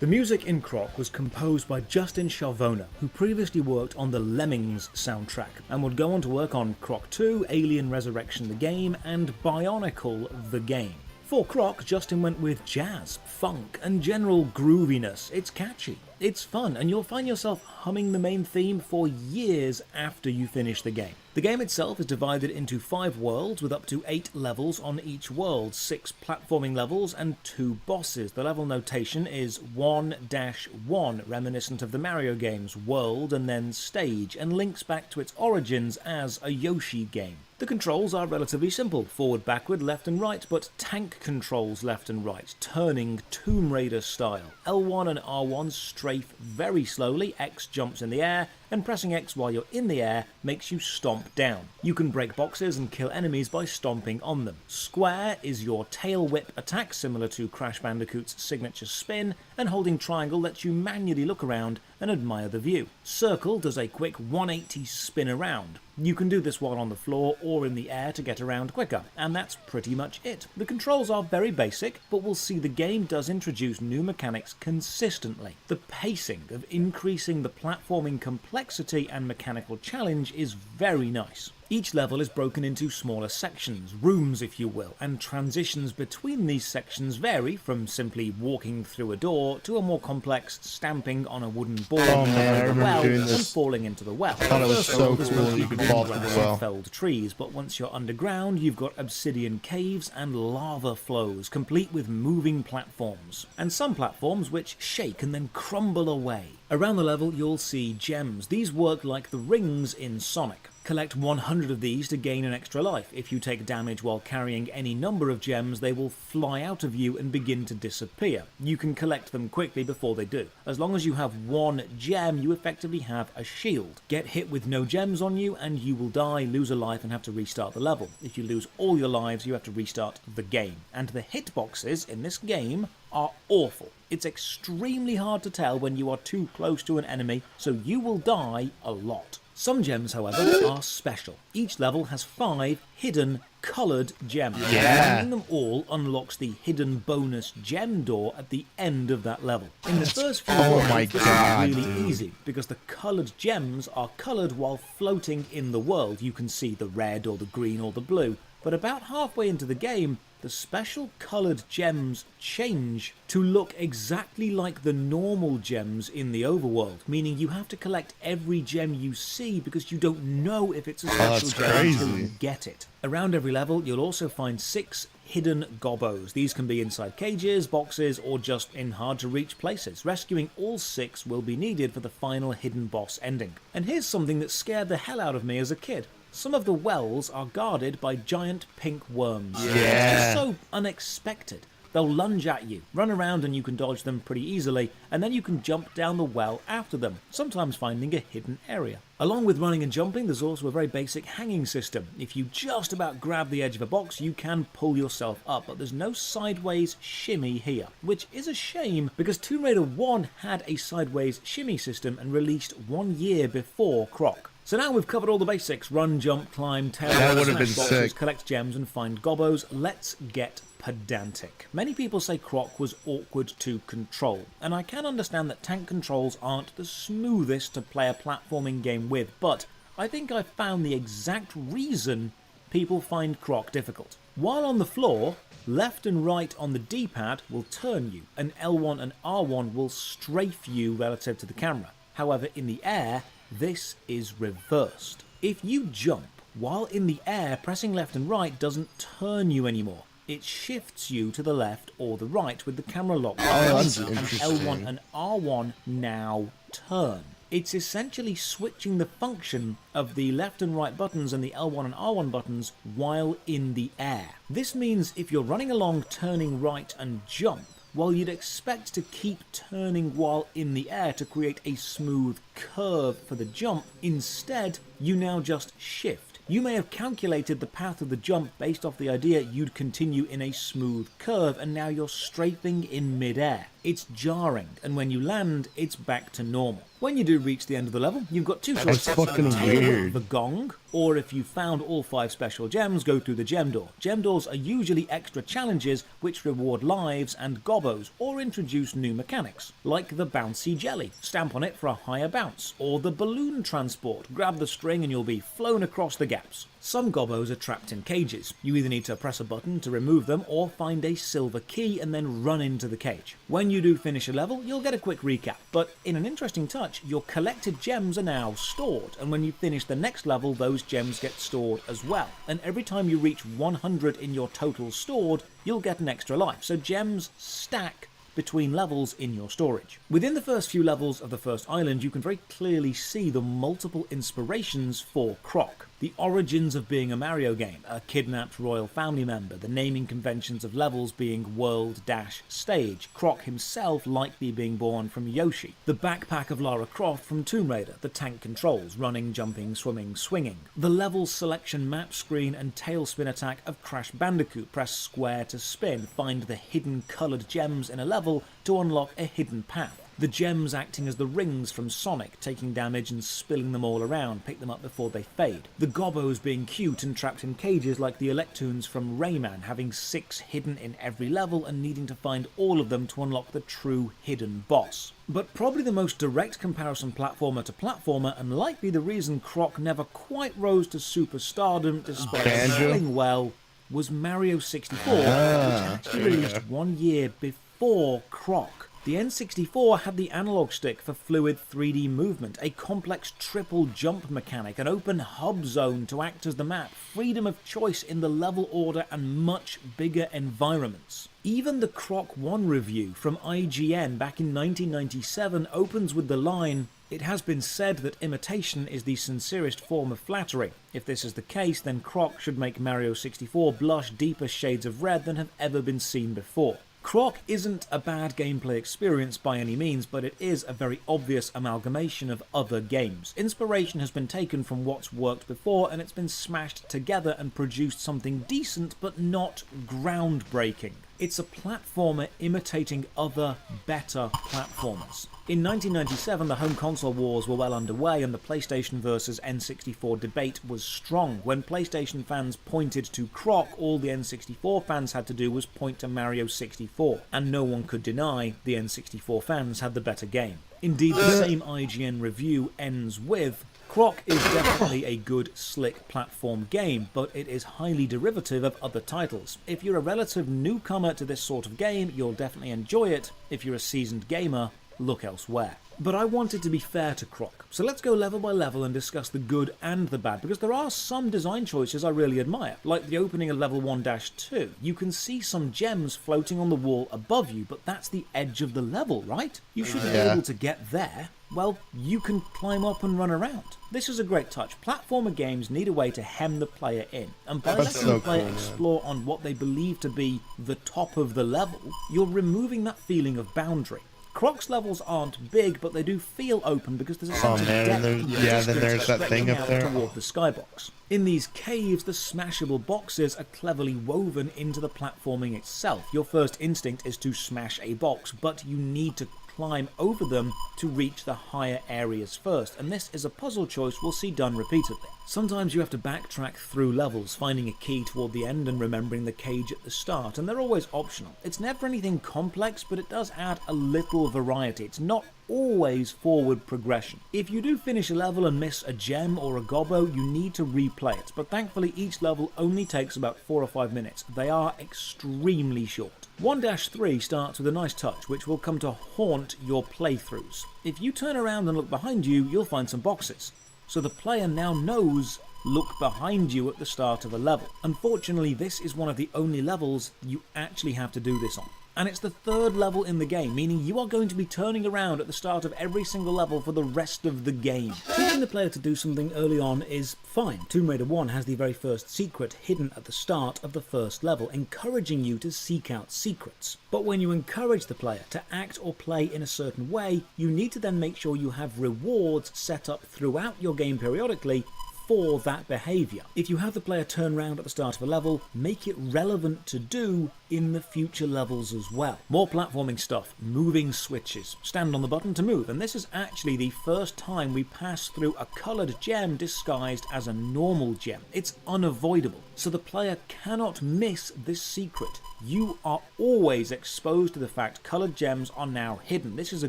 The music in Croc was composed by Justin Charvona, who previously worked on the Lemmings soundtrack, and would go on to work on Croc 2, Alien Resurrection the Game, and Bionicle the Game. For Croc, Justin went with jazz, funk, and general grooviness. It's catchy, it's fun, and you'll find yourself humming the main theme for years after you finish the game. The game itself is divided into 5 worlds with up to 8 levels on each world, 6 platforming levels and 2 bosses. The level notation is 1-1, reminiscent of the Mario games World and then Stage, and links back to its origins as a Yoshi game. The controls are relatively simple, forward, backward, left and right, but tank controls left and right, turning Tomb Raider style. L1 and R1 strafe very slowly, X jumps in the air, and pressing X while you're in the air makes you stomp down. You can break boxes and kill enemies by stomping on them. Square is your tail whip attack, similar to Crash Bandicoot's signature spin, and holding triangle lets you manually look around and admire the view. Circle does a quick 180 spin around. You can do this while on the floor or in the air to get around quicker, and that's pretty much it. The controls are very basic, but we'll see the game does introduce new mechanics consistently. The pacing of increasing the platforming complexity and mechanical challenge is very nice. Each level is broken into smaller sections, rooms if you will, and transitions between these sections vary from simply walking through a door to a more complex stamping on a wooden board and falling into the well. I thought it was so cool you could fall through the well. Felled trees, but once you're underground, you've got obsidian caves and lava flows, complete with moving platforms. And some platforms which shake and then crumble away. Around the level, you'll see gems. These work like the rings in Sonic. Collect 100 of these to gain an extra life. If you take damage while carrying any number of gems, they will fly out of you and begin to disappear. You can collect them quickly before they do. As long as you have one gem, you effectively have a shield. Get hit with no gems on you and you will die, lose a life, and have to restart the level. If you lose all your lives, you have to restart the game. And the hitboxes in this game are awful. It's extremely hard to tell when you are too close to an enemy, so you will die a lot. Some gems, however, are special. Each level has 5 hidden coloured gems. Finding them all unlocks the hidden bonus gem door at the end of that level. In the first few levels, this is really easy because the coloured gems are coloured while floating in the world. You can see the red or the green or the blue. But about halfway into the game, the special coloured gems change to look exactly like the normal gems in the overworld, meaning you have to collect every gem you see because you don't know if it's a special gem until you get it. Around every level, you'll also find 6 hidden gobbos. These can be inside cages, boxes, or just in hard-to-reach places. Rescuing all 6 will be needed for the final hidden boss ending. And here's something that scared the hell out of me as a kid. Some of the wells are guarded by giant pink worms. It's so unexpected. They'll lunge at you, run around and you can dodge them pretty easily, and then you can jump down the well after them, sometimes finding a hidden area. Along with running and jumping, there's also a very basic hanging system. If you just about grab the edge of a box, you can pull yourself up, but there's no sideways shimmy here, which is a shame because Tomb Raider 1 had a sideways shimmy system and released 1 year before Croc. So now we've covered all the basics: run, jump, climb, tail, smash boxes, collect gems and find gobbos. Let's get pedantic. Many people say Croc was awkward to control, and I can understand that tank controls aren't the smoothest to play a platforming game with, but I think I've found the exact reason people find Croc difficult. While on the floor, left and right on the D-pad will turn you, and L1 and R1 will strafe you relative to the camera. However, in the air, this is reversed. If you jump while in the air, pressing left and right doesn't turn you anymore. It shifts you to the left or the right with the camera locked. And L1 and R1 now turn. It's essentially switching the function of the left and right buttons and the L1 and R1 buttons while in the air. This means if you're running along turning right and jump, while you'd expect to keep turning while in the air to create a smooth curve for the jump, instead you now just shift. You may have calculated the path of the jump based off the idea you'd continue in a smooth curve, and now you're strafing in mid-air. It's jarring, and when you land, it's back to normal. When you do reach the end of the level, you've got 2 choices. That's fucking weird. The gong, or if you found all 5 special gems, go through the gem door. Gem doors are usually extra challenges which reward lives and gobbos, or introduce new mechanics, like the bouncy jelly. Stamp on it for a higher bounce, or the balloon transport. Grab the string and you'll be flown across the gaps. Some gobbos are trapped in cages. You either need to press a button to remove them or find a silver key and then run into the cage. When you do finish a level, you'll get a quick recap, but in an interesting touch, your collected gems are now stored, and when you finish the next level, those gems get stored as well. And every time you reach 100 in your total stored, you'll get an extra life. So gems stack between levels in your storage. Within the first few levels of the first island, you can very clearly see the multiple inspirations for Croc. The origins of being a Mario game, a kidnapped royal family member, the naming conventions of levels being world-stage, Croc himself likely being born from Yoshi, the backpack of Lara Croft from Tomb Raider, the tank controls, running, jumping, swimming, swinging, the level selection map screen and tailspin attack of Crash Bandicoot, press square to spin, find the hidden coloured gems in a level to unlock a hidden path. The gems acting as the rings from Sonic, taking damage and spilling them all around, pick them up before they fade. The gobbos being cute and trapped in cages like the Electoons from Rayman, having 6 hidden in every level and needing to find all of them to unlock the true hidden boss. But probably the most direct comparison platformer to platformer, and likely the reason Croc never quite rose to superstardom despite doing well, was Mario 64, which actually released 1 year before Croc. The N64 had the analog stick for fluid 3D movement, a complex triple jump mechanic, an open hub zone to act as the map, freedom of choice in the level order, and much bigger environments. Even the Croc 1 review from IGN back in 1997 opens with the line, It has been said that imitation is the sincerest form of flattery. If this is the case, then Croc should make Mario 64 blush deeper shades of red than have ever been seen before. Croc isn't a bad gameplay experience by any means, but it is a very obvious amalgamation of other games. Inspiration has been taken from what's worked before, and it's been smashed together and produced something decent but not groundbreaking. It's a platformer imitating other, better platformers. In 1997, the home console wars were well underway, and the PlayStation versus N64 debate was strong. When PlayStation fans pointed to Croc, all the N64 fans had to do was point to Mario 64, and no one could deny the N64 fans had the better game. Indeed, the same IGN review ends with, Croc is definitely a good, slick platform game, but it is highly derivative of other titles. If you're a relative newcomer to this sort of game, you'll definitely enjoy it. If you're a seasoned gamer, look elsewhere. But I wanted to be fair to Croc, so let's go level by level and discuss the good and the bad, because there are some design choices I really admire, like the opening of level 1-2. You can see some gems floating on the wall above you, but that's the edge of the level, right? You should be able to get there. Well, you can climb up and run around. This is a great touch. Platformer games need a way to hem the player in, and by letting the player explore on what they believe to be the top of the level, you're removing that feeling of boundary. Croc's levels aren't big, but they do feel open because there's a sense of depth. Then there's that thing up there toward the skybox. In these caves, the smashable boxes are cleverly woven into the platforming itself. Your first instinct is to smash a box, but you need to climb over them to reach the higher areas first, and this is a puzzle choice we'll see done repeatedly. Sometimes you have to backtrack through levels, finding a key toward the end and remembering the cage at the start, and they're always optional. It's never anything complex, but it does add a little variety. It's not always forward progression. If you do finish a level and miss a gem or a gobbo, you need to replay it, but thankfully each level only takes about 4 or 5 minutes. They are extremely short. 1-3 starts with a nice touch, which will come to haunt your playthroughs. If you turn around and look behind you, you'll find some boxes. So the player now knows, look behind you at the start of a level. Unfortunately, this is one of the only levels you actually have to do this on. And it's the third level in the game, meaning you are going to be turning around at the start of every single level for the rest of the game. Teaching the player to do something early on is fine. Tomb Raider 1 has the very first secret hidden at the start of the first level, encouraging you to seek out secrets. But when you encourage the player to act or play in a certain way, you need to then make sure you have rewards set up throughout your game periodically for that behaviour. If you have the player turn around at the start of a level, make it relevant to do in the future levels as well. More platforming stuff, moving switches, stand on the button to move, and this is actually the first time we pass through a coloured gem disguised as a normal gem. It's unavoidable, so the player cannot miss this secret. You are always exposed to the fact coloured gems are now hidden. This is a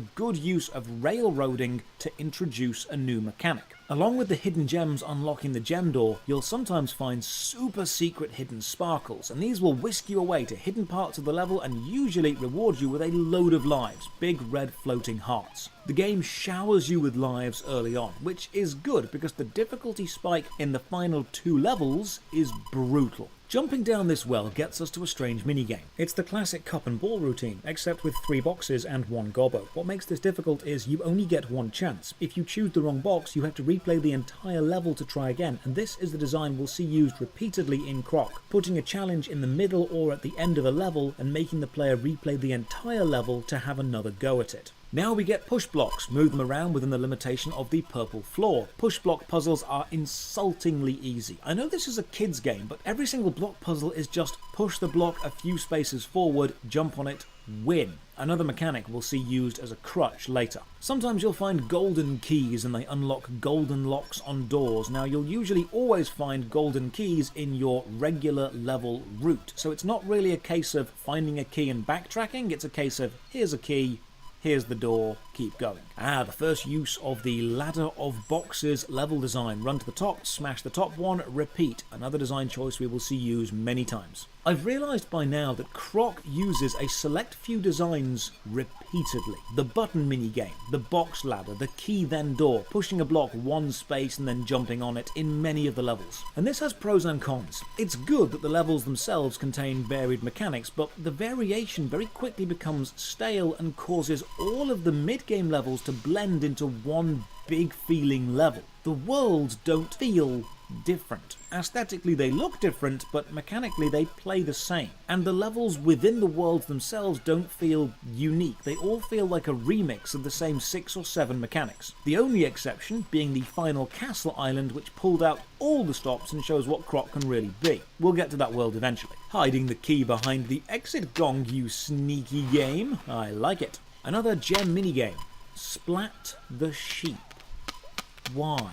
good use of railroading to introduce a new mechanic. Along with the hidden gems unlocking the gem door, you'll sometimes find super secret hidden sparkles, and these will whisk you away to hidden parts of the level and usually reward you with a load of lives, big red floating hearts. The game showers you with lives early on, which is good because the difficulty spike in the final 2 levels is brutal. Jumping down this well gets us to a strange minigame. It's the classic cup and ball routine, except with 3 boxes and 1 gobbo. What makes this difficult is you only get 1 chance. If you choose the wrong box, you have to replay the entire level to try again, and this is the design we'll see used repeatedly in Croc, putting a challenge in the middle or at the end of a level and making the player replay the entire level to have another go at it. Now we get push blocks, move them around within the limitation of the purple floor. Push block puzzles are insultingly easy. I know this is a kid's game, but every single block puzzle is just push the block a few spaces forward, jump on it, win. Another mechanic we'll see used as a crutch later. Sometimes you'll find golden keys and they unlock golden locks on doors. Now you'll usually always find golden keys in your regular level route, so it's not really a case of finding a key and backtracking, it's a case of here's a key, here's the door, keep going. The first use of the ladder of boxes level design. Run to the top, smash the top one, repeat. Another design choice we will see used many times. I've realised by now that Croc uses a select few designs repeatedly. The button minigame, the box ladder, the key then door, pushing a block one space and then jumping on it in many of the levels. And this has pros and cons. It's good that the levels themselves contain varied mechanics, but the variation very quickly becomes stale and causes all of the mid-game levels to blend into one big feeling level. The worlds don't feel different. Aesthetically they look different, but mechanically they play the same. And the levels within the worlds themselves don't feel unique. They all feel like a remix of the same 6 or 7 mechanics. The only exception being the final castle island, which pulled out all the stops and shows what Croc can really be. We'll get to that world eventually. Hiding the key behind the exit gong, you sneaky game. I like it. Another gem minigame. Splat the sheep. Why?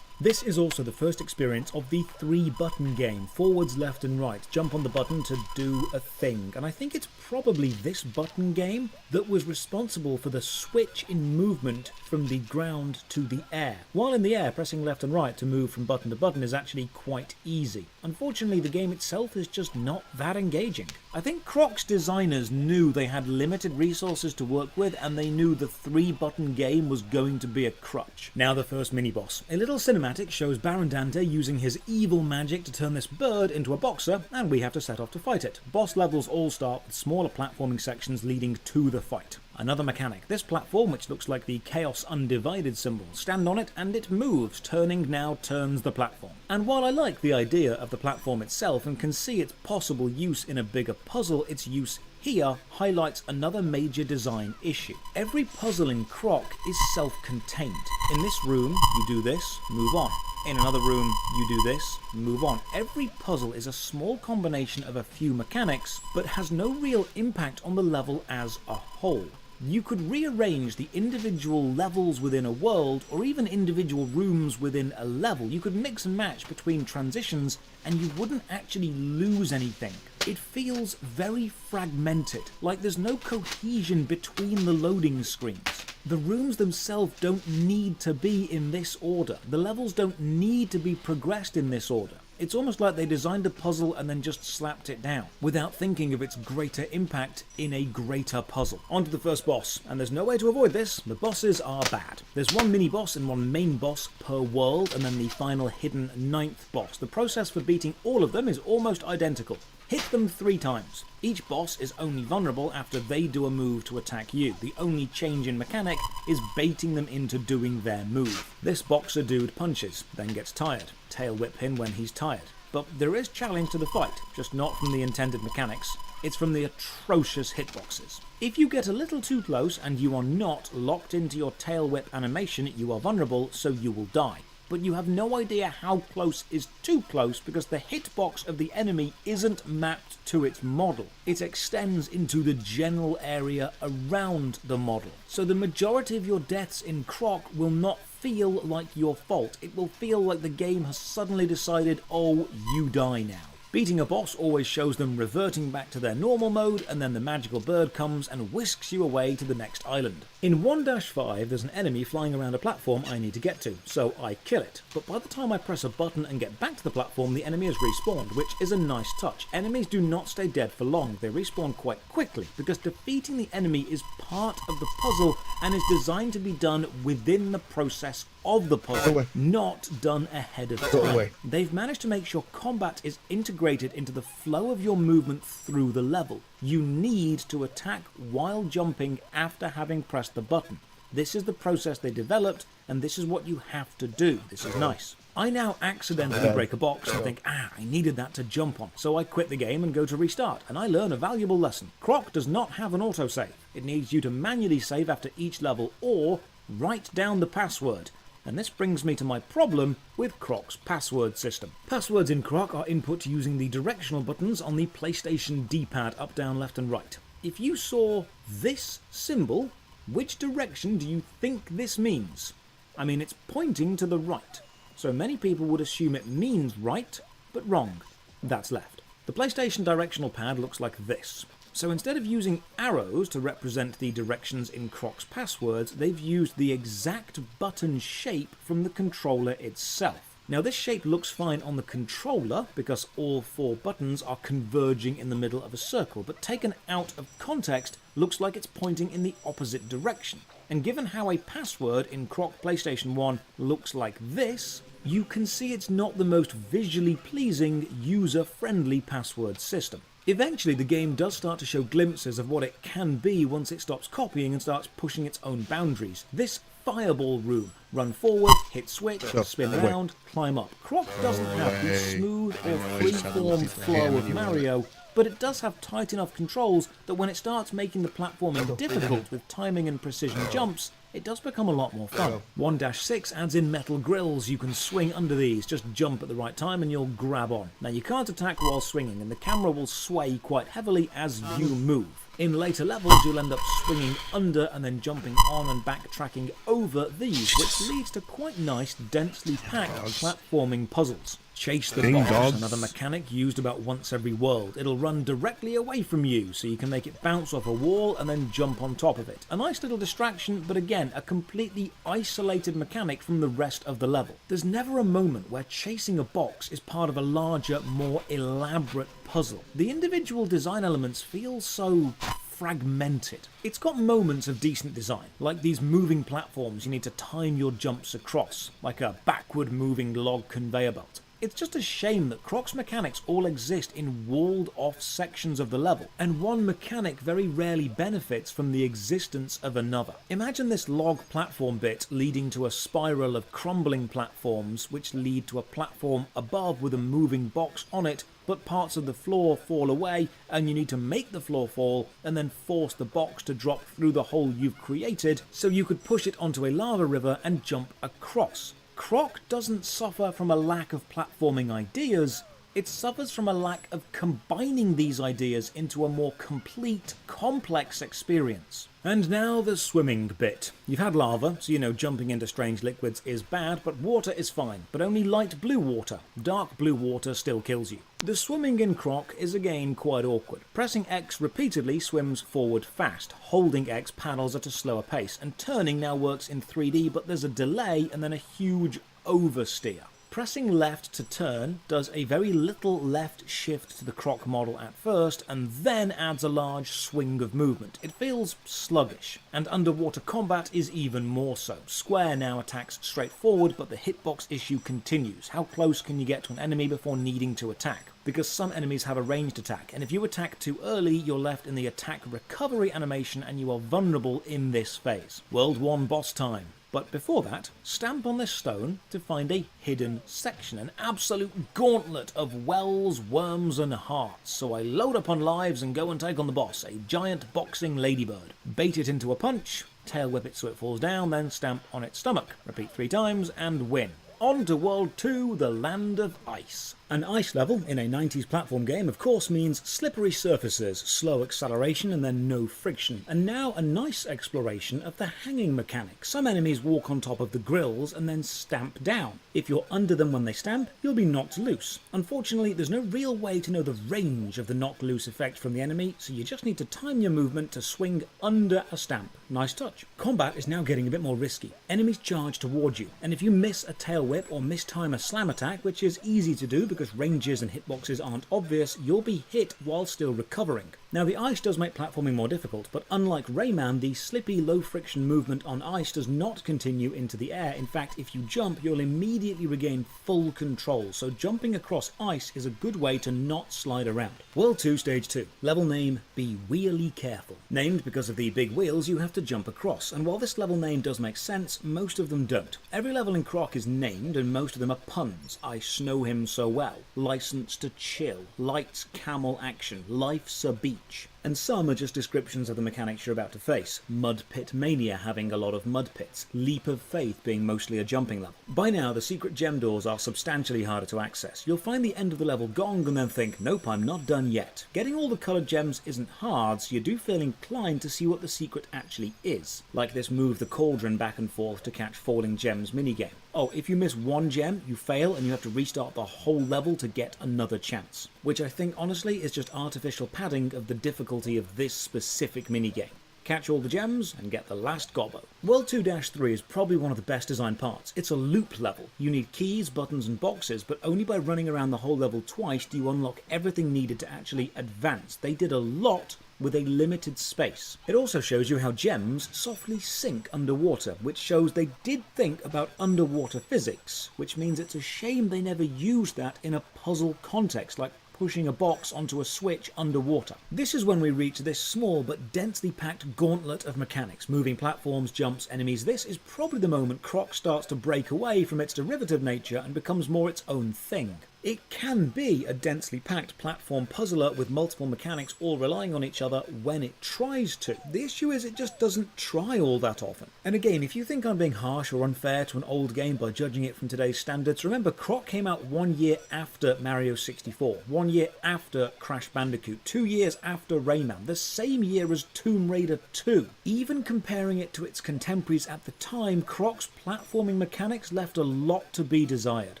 This is also the first experience of the 3-button game, forwards, left and right. Jump on the button to do a thing. And I think it's probably this button game that was responsible for the switch in movement from the ground to the air. While in the air, pressing left and right to move from button to button is actually quite easy. Unfortunately, the game itself is just not that engaging. I think Croc's designers knew they had limited resources to work with, and they knew the 3-button game was going to be a crutch. Now the first mini-boss. A little cinematic shows Baron Dante using his evil magic to turn this bird into a boxer, and we have to set off to fight it. Boss levels all start with smaller platforming sections leading to the fight. Another mechanic. This platform, which looks like the Chaos Undivided symbol. Stand on it and it moves. Turning now turns the platform. And while I like the idea of the platform itself and can see its possible use in a bigger puzzle, its use here highlights another major design issue. Every puzzle in Croc is self-contained. In this room, you do this, move on. In another room, you do this, move on. Every puzzle is a small combination of a few mechanics, but has no real impact on the level as a whole. You could rearrange the individual levels within a world, or even individual rooms within a level. You could mix and match between transitions, and you wouldn't actually lose anything. It feels very fragmented, like there's no cohesion between the loading screens. The rooms themselves don't need to be in this order. The levels don't need to be progressed in this order. It's almost like they designed a puzzle and then just slapped it down, without thinking of its greater impact in a greater puzzle. On to the first boss, and there's no way to avoid this. The bosses are bad. There's one mini-boss and one main boss per world, and then the final hidden 9th boss. The process for beating all of them is almost identical. Hit them 3 times. Each boss is only vulnerable after they do a move to attack you. The only change in mechanic is baiting them into doing their move. This boxer dude punches, then gets tired. Tail whip him when he's tired. But there is challenge to the fight, just not from the intended mechanics. It's from the atrocious hitboxes. If you get a little too close and you are not locked into your tail whip animation, you are vulnerable, so you will die. But you have no idea how close is too close because the hitbox of the enemy isn't mapped to its model. It extends into the general area around the model. So the majority of your deaths in Croc will not feel like your fault. It will feel like the game has suddenly decided, oh, you die now. Beating a boss always shows them reverting back to their normal mode, and then the magical bird comes and whisks you away to the next island. In 1-5, there's an enemy flying around a platform I need to get to, so I kill it. But by the time I press a button and get back to the platform, the enemy has respawned, which is a nice touch. Enemies do not stay dead for long. They respawn quite quickly, because defeating the enemy is part of the puzzle and is designed to be done within the process of the puzzle, not done ahead of time. They've managed to make sure combat is integrated into the flow of your movement through the level. You need to attack while jumping after having pressed the button. This is the process they developed, and this is what you have to do. This is nice. I now accidentally break a box and think, I needed that to jump on. So I quit the game and go to restart, and I learn a valuable lesson. Croc does not have an autosave. It needs you to manually save after each level, or write down the password. And this brings me to my problem with Croc's password system. Passwords in Croc are input using the directional buttons on the PlayStation D-pad, up, down, left and right. If you saw this symbol, which direction do you think this means? I mean, it's pointing to the right. So many people would assume it means right, but wrong. That's left. The PlayStation directional pad looks like this. So instead of using arrows to represent the directions in Croc's passwords, they've used the exact button shape from the controller itself. Now this shape looks fine on the controller because all 4 buttons are converging in the middle of a circle, but taken out of context looks like it's pointing in the opposite direction. And given how a password in Croc PlayStation 1 looks like this, you can see it's not the most visually pleasing, user-friendly password system. Eventually the game does start to show glimpses of what it can be once it stops copying and starts pushing its own boundaries. This fireball room. Run forward, hit switch, spin round, climb up. Croc doesn't have the smooth or free-form flow of Mario, but it does have tight enough controls that when it starts making the platforming difficult with timing and precision jumps, it does become a lot more fun. 1-6 adds in metal grills. You can swing under these, just jump at the right time and you'll grab on. Now you can't attack while swinging and the camera will sway quite heavily as you move. In later levels you'll end up swinging under and then jumping on and backtracking over these, which leads to quite nice, densely packed platforming puzzles. Chase the box, another mechanic used about once every world. It'll run directly away from you, so you can make it bounce off a wall and then jump on top of it. A nice little distraction, but again, a completely isolated mechanic from the rest of the level. There's never a moment where chasing a box is part of a larger, more elaborate puzzle. The individual design elements feel so fragmented. It's got moments of decent design, like these moving platforms you need to time your jumps across, like a backward moving log conveyor belt. It's just a shame that Croc's mechanics all exist in walled-off sections of the level, and one mechanic very rarely benefits from the existence of another. Imagine this log platform bit leading to a spiral of crumbling platforms which lead to a platform above with a moving box on it, but parts of the floor fall away and you need to make the floor fall and then force the box to drop through the hole you've created so you could push it onto a lava river and jump across. Croc doesn't suffer from a lack of platforming ideas, it suffers from a lack of combining these ideas into a more complete, complex experience. And now the swimming bit. You've had lava, so you know jumping into strange liquids is bad, but water is fine, but only light blue water. Dark blue water still kills you. The swimming in Croc is again quite awkward. Pressing X repeatedly swims forward fast, holding X paddles at a slower pace, and turning now works in 3D, but there's a delay and then a huge oversteer. Pressing left to turn does a very little left shift to the Croc model at first, and then adds a large swing of movement. It feels sluggish, and underwater combat is even more so. Square now attacks straight forward, but the hitbox issue continues. How close can you get to an enemy before needing to attack? Because some enemies have a ranged attack, and if you attack too early, you're left in the attack recovery animation and you are vulnerable in this phase. World 1 boss time. But before that, stamp on this stone to find a hidden section, an absolute gauntlet of wells, worms and hearts. So I load up on lives and go and take on the boss, a giant boxing ladybird. Bait it into a punch, tail whip it so it falls down, then stamp on its stomach. Repeat 3 times and win. On to World 2, the Land of Ice. An ice level in a 90s platform game of course means slippery surfaces, slow acceleration and then no friction, and now a nice exploration of the hanging mechanic. Some enemies walk on top of the grills and then stamp down. If you're under them when they stamp, you'll be knocked loose. Unfortunately, there's no real way to know the range of the knock loose effect from the enemy, so you just need to time your movement to swing under a stamp. Nice touch. Combat is now getting a bit more risky. Enemies charge towards you, and if you miss a tail whip or mistime a slam attack, which is easy to do because ranges and hitboxes aren't obvious, you'll be hit while still recovering. Now the ice does make platforming more difficult, but unlike Rayman, the slippy low friction movement on ice does not continue into the air. In fact, if you jump, you'll immediately regain full control, so jumping across ice is a good way to not slide around. World 2 Stage 2. Level name, Be Wheelie Careful. Named because of the big wheels you have to jump across, and while this level name does make sense, most of them don't. Every level in Croc is named, and most of them are puns. I snow him so well. License to chill. Lights camel action. Life's a beach. And some are just descriptions of the mechanics you're about to face. Mud Pit Mania having a lot of mud pits. Leap of Faith being mostly a jumping level. By now, the secret gem doors are substantially harder to access. You'll find the end of the level gong and then think, nope, I'm not done yet. Getting all the coloured gems isn't hard, so you do feel inclined to see what the secret actually is. Like this move the cauldron back and forth to catch falling gems minigame. Oh, if you miss one gem, you fail and you have to restart the whole level to get another chance. Which I think honestly is just artificial padding of the difficulty of this specific minigame. catch all the gems, and get the last gobbo. World 2-3 is probably one of the best designed parts. It's a loop level. You need keys, buttons and boxes, but only by running around the whole level twice do you unlock everything needed to actually advance. They did a lot with a limited space. It also shows you how gems softly sink underwater, which shows they did think about underwater physics, which means it's a shame they never used that in a puzzle context, like pushing a box onto a switch underwater. This is when we reach this small but densely packed gauntlet of mechanics, moving platforms, jumps, enemies. This is probably the moment Croc starts to break away from its derivative nature and becomes more its own thing. It can be a densely packed platform puzzler with multiple mechanics all relying on each other when it tries to. The issue is it just doesn't try all that often. And again, if you think I'm being harsh or unfair to an old game by judging it from today's standards, remember Croc came out 1 year after Mario 64, 1 year after Crash Bandicoot, 2 years after Rayman, the same year as Tomb Raider 2. Even comparing it to its contemporaries at the time, Croc's platforming mechanics left a lot to be desired.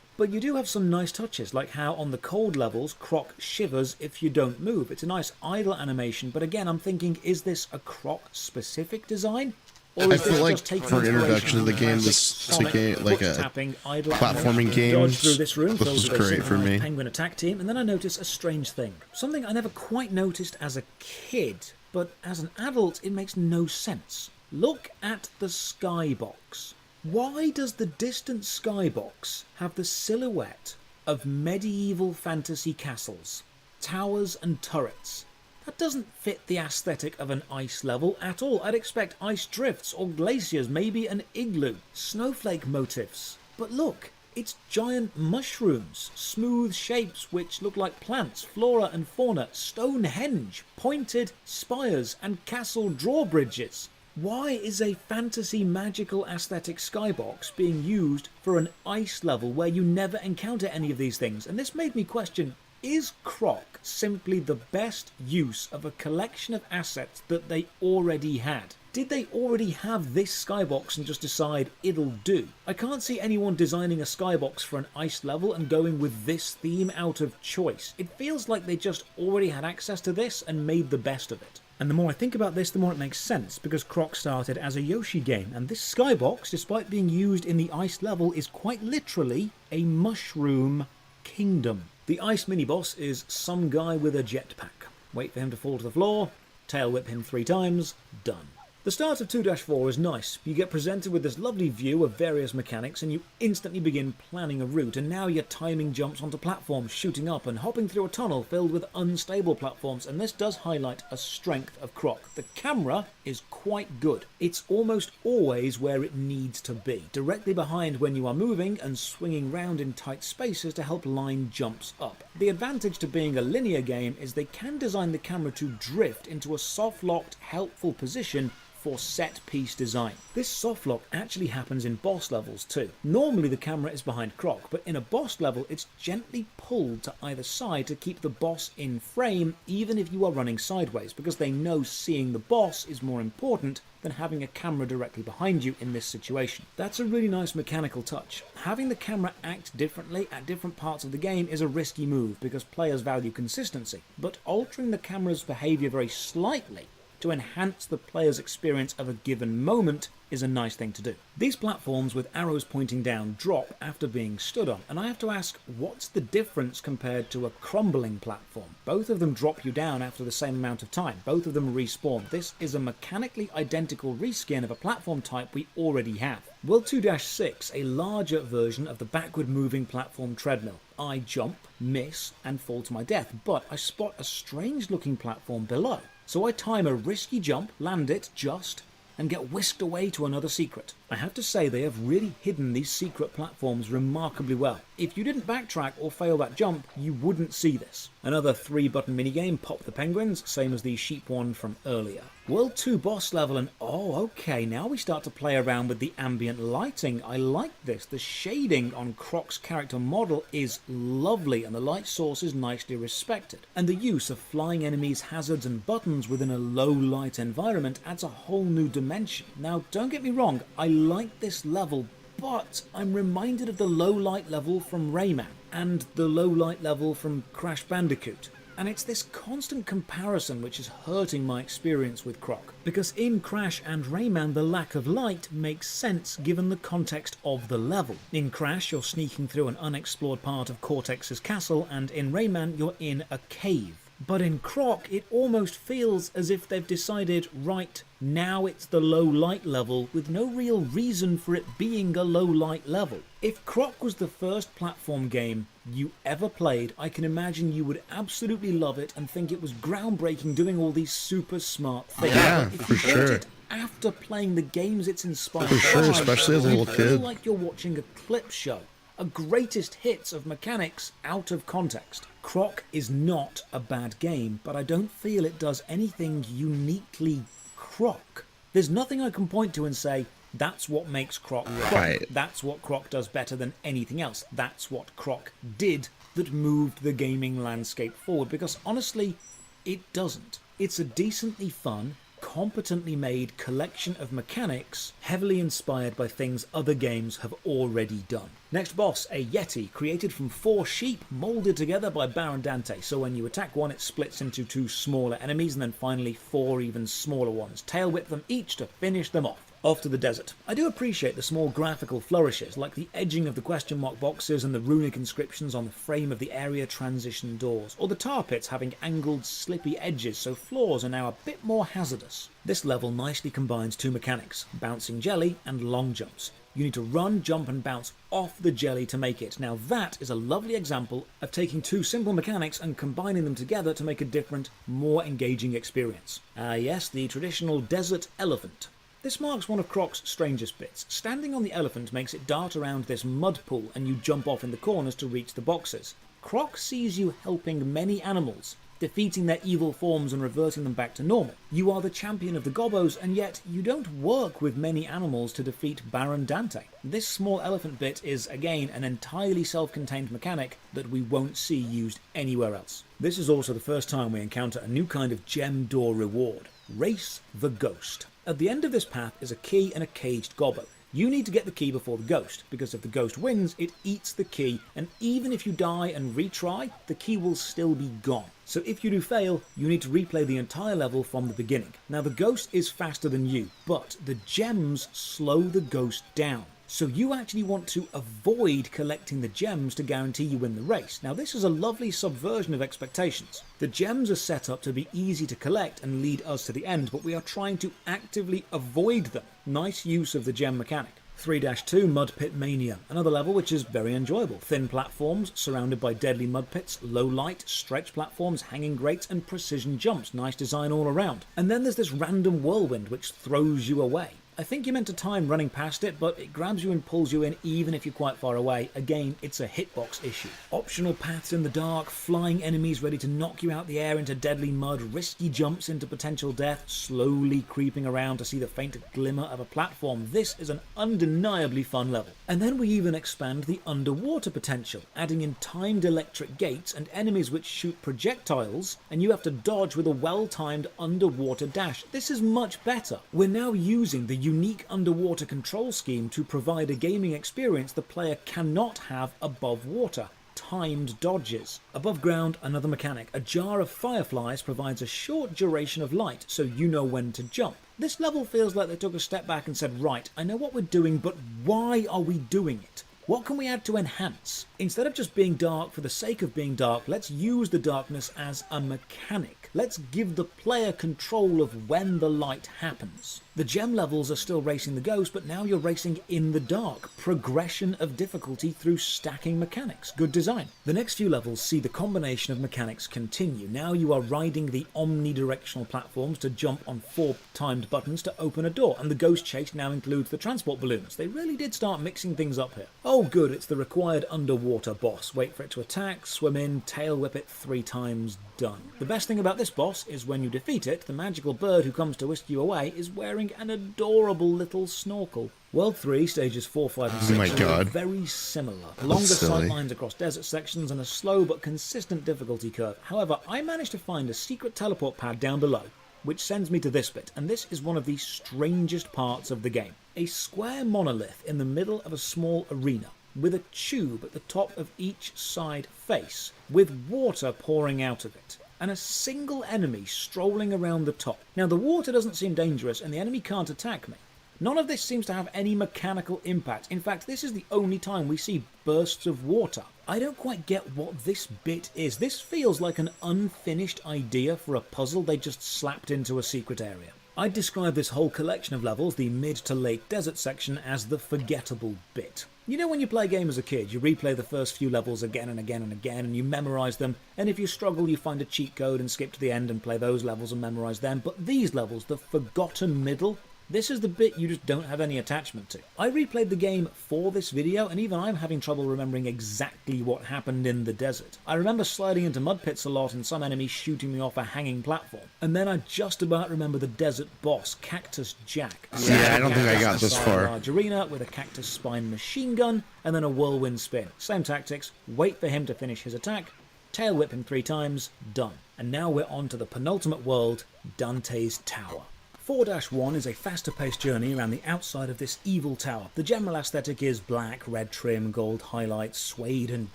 But you do have some nice touches, like how on the cold levels, Croc shivers if you don't move. It's a nice idle animation, but again, I'm thinking, is this a Croc-specific design? I feel like for introduction to the game, this is a game, like a platforming game. This was great for me. Penguin attack team, and then I notice a strange thing. Something I never quite noticed as a kid, but as an adult, it makes no sense. Look at the skybox. Why does the distant skybox have the silhouette of medieval fantasy castles, towers and turrets? That doesn't fit the aesthetic of an ice level at all. I'd expect ice drifts or glaciers, maybe an igloo, snowflake motifs. But look, it's giant mushrooms, smooth shapes which look like plants, flora and fauna, Stonehenge, pointed spires and castle drawbridges. Why is a fantasy magical aesthetic skybox being used for an ice level where you never encounter any of these things? And this made me question, is Croc simply the best use of a collection of assets that they already had? Did they already have this skybox and just decide it'll do? I can't see anyone designing a skybox for an ice level and going with this theme out of choice. It feels like they just already had access to this and made the best of it. And the more I think about this, the more it makes sense, because Croc started as a Yoshi game, and this skybox, despite being used in the ice level, is quite literally a mushroom kingdom. The ice mini-boss is some guy with a jetpack. Wait for him to fall to the floor, tail whip him 3 times, done. The start of 2-4 is nice. You get presented with this lovely view of various mechanics and you instantly begin planning a route, and now you're timing jumps onto platforms, shooting up and hopping through a tunnel filled with unstable platforms, and this does highlight a strength of Croc. The camera is quite good. It's almost always where it needs to be, directly behind when you are moving and swinging round in tight spaces to help line jumps up. The advantage to being a linear game is they can design the camera to drift into a soft-locked, helpful position for set-piece design. This soft lock actually happens in boss levels too. Normally the camera is behind Croc, but in a boss level it's gently pulled to either side to keep the boss in frame even if you are running sideways, because they know seeing the boss is more important than having a camera directly behind you in this situation. That's a really nice mechanical touch. Having the camera act differently at different parts of the game is a risky move because players value consistency, but altering the camera's behaviour very slightly to enhance the player's experience of a given moment is a nice thing to do. These platforms with arrows pointing down drop after being stood on, and I have to ask, what's the difference compared to a crumbling platform? Both of them drop you down after the same amount of time. Both of them respawn. This is a mechanically identical reskin of a platform type we already have. World 2-6, a larger version of the backward moving platform treadmill. I jump, miss, and fall to my death, but I spot a strange looking platform below. So I time a risky jump, land it just, and get whisked away to another secret. I have to say they have really hidden these secret platforms remarkably well. If you didn't backtrack or fail that jump, you wouldn't see this. Another 3-button minigame, Pop the Penguins, same as the sheep one from earlier. World 2 boss level, and oh okay, now we start to play around with the ambient lighting. I like this. The shading on Croc's character model is lovely and the light source is nicely respected. And the use of flying enemies, hazards and buttons within a low light environment adds a whole new dimension. Now don't get me wrong, I like this level, but I'm reminded of the low light level from Rayman and the low light level from Crash Bandicoot. And it's this constant comparison which is hurting my experience with Croc, because in Crash and Rayman the lack of light makes sense given the context of the level. In Crash you're sneaking through an unexplored part of Cortex's castle, and in Rayman you're in a cave. But in Croc, it almost feels as if they've decided, right, now it's the low light level with no real reason for it being a low light level. If Croc was the first platform game you ever played, I can imagine you would absolutely love it and think it was groundbreaking, doing all these super smart things. Yeah, if for you sure. watch it after playing the games it's inspired For sure, by, especially as a you little feel kid. like you're watching a clip show. A greatest hits of mechanics out of context. Croc is not a bad game, but I don't feel it does anything uniquely Croc. There's nothing I can point to and say, that's what makes Croc Croc. Right. That's what Croc does better than anything else. That's what Croc did that moved the gaming landscape forward, because honestly, it doesn't. It's a decently fun, competently made collection of mechanics heavily inspired by things other games have already done. Next boss, a Yeti created from 4 sheep moulded together by Baron Dante, so when you attack one it splits into 2 smaller enemies and then finally 4 even smaller ones. Tail whip them each to finish them off. Off to the desert. I do appreciate the small graphical flourishes, like the edging of the question mark boxes and the runic inscriptions on the frame of the area transition doors, or the tar pits having angled, slippy edges so floors are now a bit more hazardous. This level nicely combines 2 mechanics, bouncing jelly and long jumps. You need to run, jump and bounce off the jelly to make it. Now that is a lovely example of taking 2 simple mechanics and combining them together to make a different, more engaging experience. Yes, the traditional desert elephant. This marks one of Croc's strangest bits. Standing on the elephant makes it dart around this mud pool and you jump off in the corners to reach the boxes. Croc sees you helping many animals, defeating their evil forms and reverting them back to normal. You are the champion of the Gobbos, and yet you don't work with many animals to defeat Baron Dante. This small elephant bit is, again, an entirely self-contained mechanic that we won't see used anywhere else. This is also the first time we encounter a new kind of gem door reward. Race the Ghost. At the end of this path is a key and a caged gobbo. You need to get the key before the ghost, because if the ghost wins, it eats the key, and even if you die and retry, the key will still be gone. So if you do fail, you need to replay the entire level from the beginning. Now the ghost is faster than you, but the gems slow the ghost down. So you actually want to avoid collecting the gems to guarantee you win the race. Now this is a lovely subversion of expectations. The gems are set up to be easy to collect and lead us to the end, but we are trying to actively avoid them. Nice use of the gem mechanic. 3-2 Mud Pit Mania, another level which is very enjoyable. Thin platforms surrounded by deadly mud pits, low light, stretch platforms, hanging grates and precision jumps. Nice design all around. And then there's this random whirlwind which throws you away. I think you're meant to time running past it, but it grabs you and pulls you in even if you're quite far away. Again, it's a hitbox issue. Optional paths in the dark, flying enemies ready to knock you out the air into deadly mud, risky jumps into potential death, slowly creeping around to see the faint glimmer of a platform. This is an undeniably fun level. And then we even expand the underwater potential, adding in timed electric gates and enemies which shoot projectiles, and you have to dodge with a well-timed underwater dash. This is much better. We're now using the unique underwater control scheme to provide a gaming experience the player cannot have above water. Timed dodges. Above ground, another mechanic. A jar of fireflies provides a short duration of light, so you know when to jump. This level feels like they took a step back and said, right, I know what we're doing, but why are we doing it? What can we add to enhance? Instead of just being dark for the sake of being dark, let's use the darkness as a mechanic. Let's give the player control of when the light happens. The gem levels are still racing the ghost, but now you're racing in the dark. Progression of difficulty through stacking mechanics. Good design. The next few levels see the combination of mechanics continue. Now you are riding the omnidirectional platforms to jump on 4 timed buttons to open a door, and the ghost chase now includes the transport balloons. They really did start mixing things up here. Oh good, it's the required underwater boss. Wait for it to attack, swim in, tail whip it 3 times, done. The best thing about this boss is when you defeat it, the magical bird who comes to whisk you away is wearing an adorable little snorkel. World 3, stages 4, 5 and 6 are very similar. Longer sight lines across desert sections and a slow but consistent difficulty curve. However, I managed to find a secret teleport pad down below, which sends me to this bit, and this is one of the strangest parts of the game. A square monolith in the middle of a small arena, with a tube at the top of each side face, with water pouring out of it. and a single enemy strolling around the top. Now the water doesn't seem dangerous and the enemy can't attack me. None of this seems to have any mechanical impact. In fact, this is the only time we see bursts of water. I don't quite get what this bit is. This feels like an unfinished idea for a puzzle they just slapped into a secret area. I'd describe this whole collection of levels, the mid to late desert section, as the forgettable bit. You know when you play a game as a kid, you replay the first few levels again and again and again, and you memorise them, and if you struggle you find a cheat code and skip to the end and play those levels and memorise them, but these levels, the forgotten middle, this is the bit you just don't have any attachment to. I replayed the game for this video, and even I'm having trouble remembering exactly what happened in the desert. I remember sliding into mud pits a lot and some enemies shooting me off a hanging platform. And then I just about remember the desert boss, Cactus Jack. Yeah, I don't think I got this far. A large arena with a cactus spine machine gun, and then a whirlwind spin. Same tactics, wait for him to finish his attack, tail whip him 3 times, done. And now we're on to the penultimate world, Dante's Tower. 4-1 is a faster paced journey around the outside of this evil tower. The general aesthetic is black, red trim, gold highlights, suede and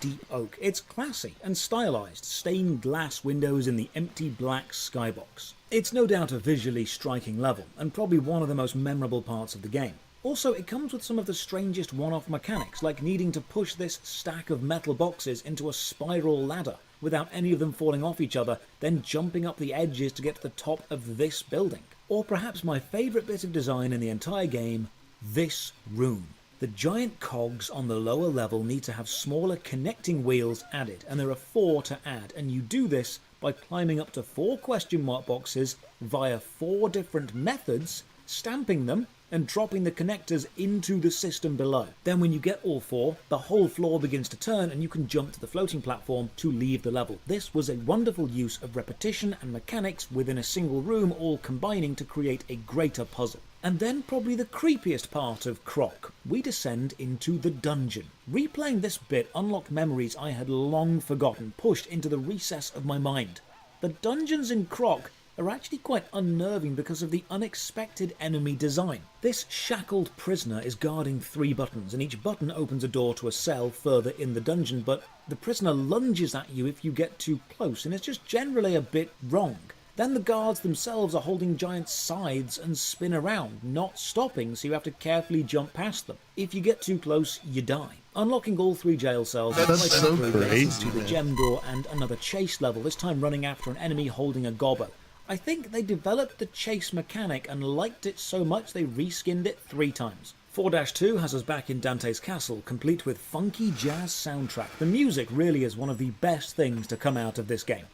deep oak. It's classy and stylised, stained glass windows in the empty black skybox. It's no doubt a visually striking level, and probably one of the most memorable parts of the game. Also, it comes with some of the strangest one-off mechanics, like needing to push this stack of metal boxes into a spiral ladder without any of them falling off each other, then jumping up the edges to get to the top of this building. Or perhaps my favourite bit of design in the entire game, this room. The giant cogs on the lower level need to have smaller connecting wheels added, and there are 4 to add, and you do this by climbing up to 4 question mark boxes via 4 different methods, stamping them, and dropping the connectors into the system below. Then when you get all 4, the whole floor begins to turn and you can jump to the floating platform to leave the level. This was a wonderful use of repetition and mechanics within a single room, all combining to create a greater puzzle. And then probably the creepiest part of Croc. We descend into the dungeon. Replaying this bit unlocked memories I had long forgotten, pushed into the recess of my mind. The dungeons in Croc are actually quite unnerving because of the unexpected enemy design. This shackled prisoner is guarding 3 buttons, and each button opens a door to a cell further in the dungeon, but the prisoner lunges at you if you get too close, and it's just generally a bit wrong. Then the guards themselves are holding giant scythes and spin around, not stopping, so you have to carefully jump past them. If you get too close, you die. Unlocking all 3 jail cells, That's so crazy, to the gem door and another chase level, this time running after an enemy holding a gobbo. I think they developed the chase mechanic and liked it so much they reskinned it 3 times. 4-2 has us back in Dante's Castle, complete with funky jazz soundtrack. The music really is one of the best things to come out of this game.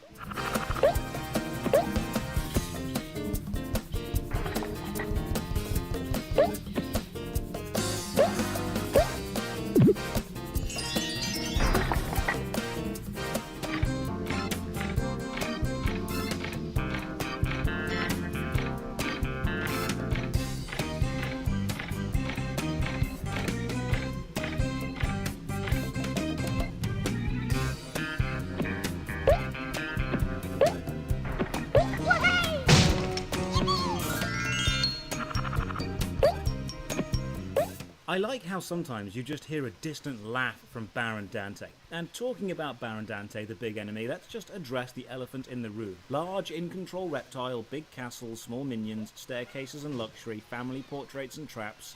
I like how sometimes you just hear a distant laugh from Baron Dante. And talking about Baron Dante, the big enemy, let's just address the elephant in the room. Large, in-control reptile, big castles, small minions, staircases and luxury, family portraits and traps.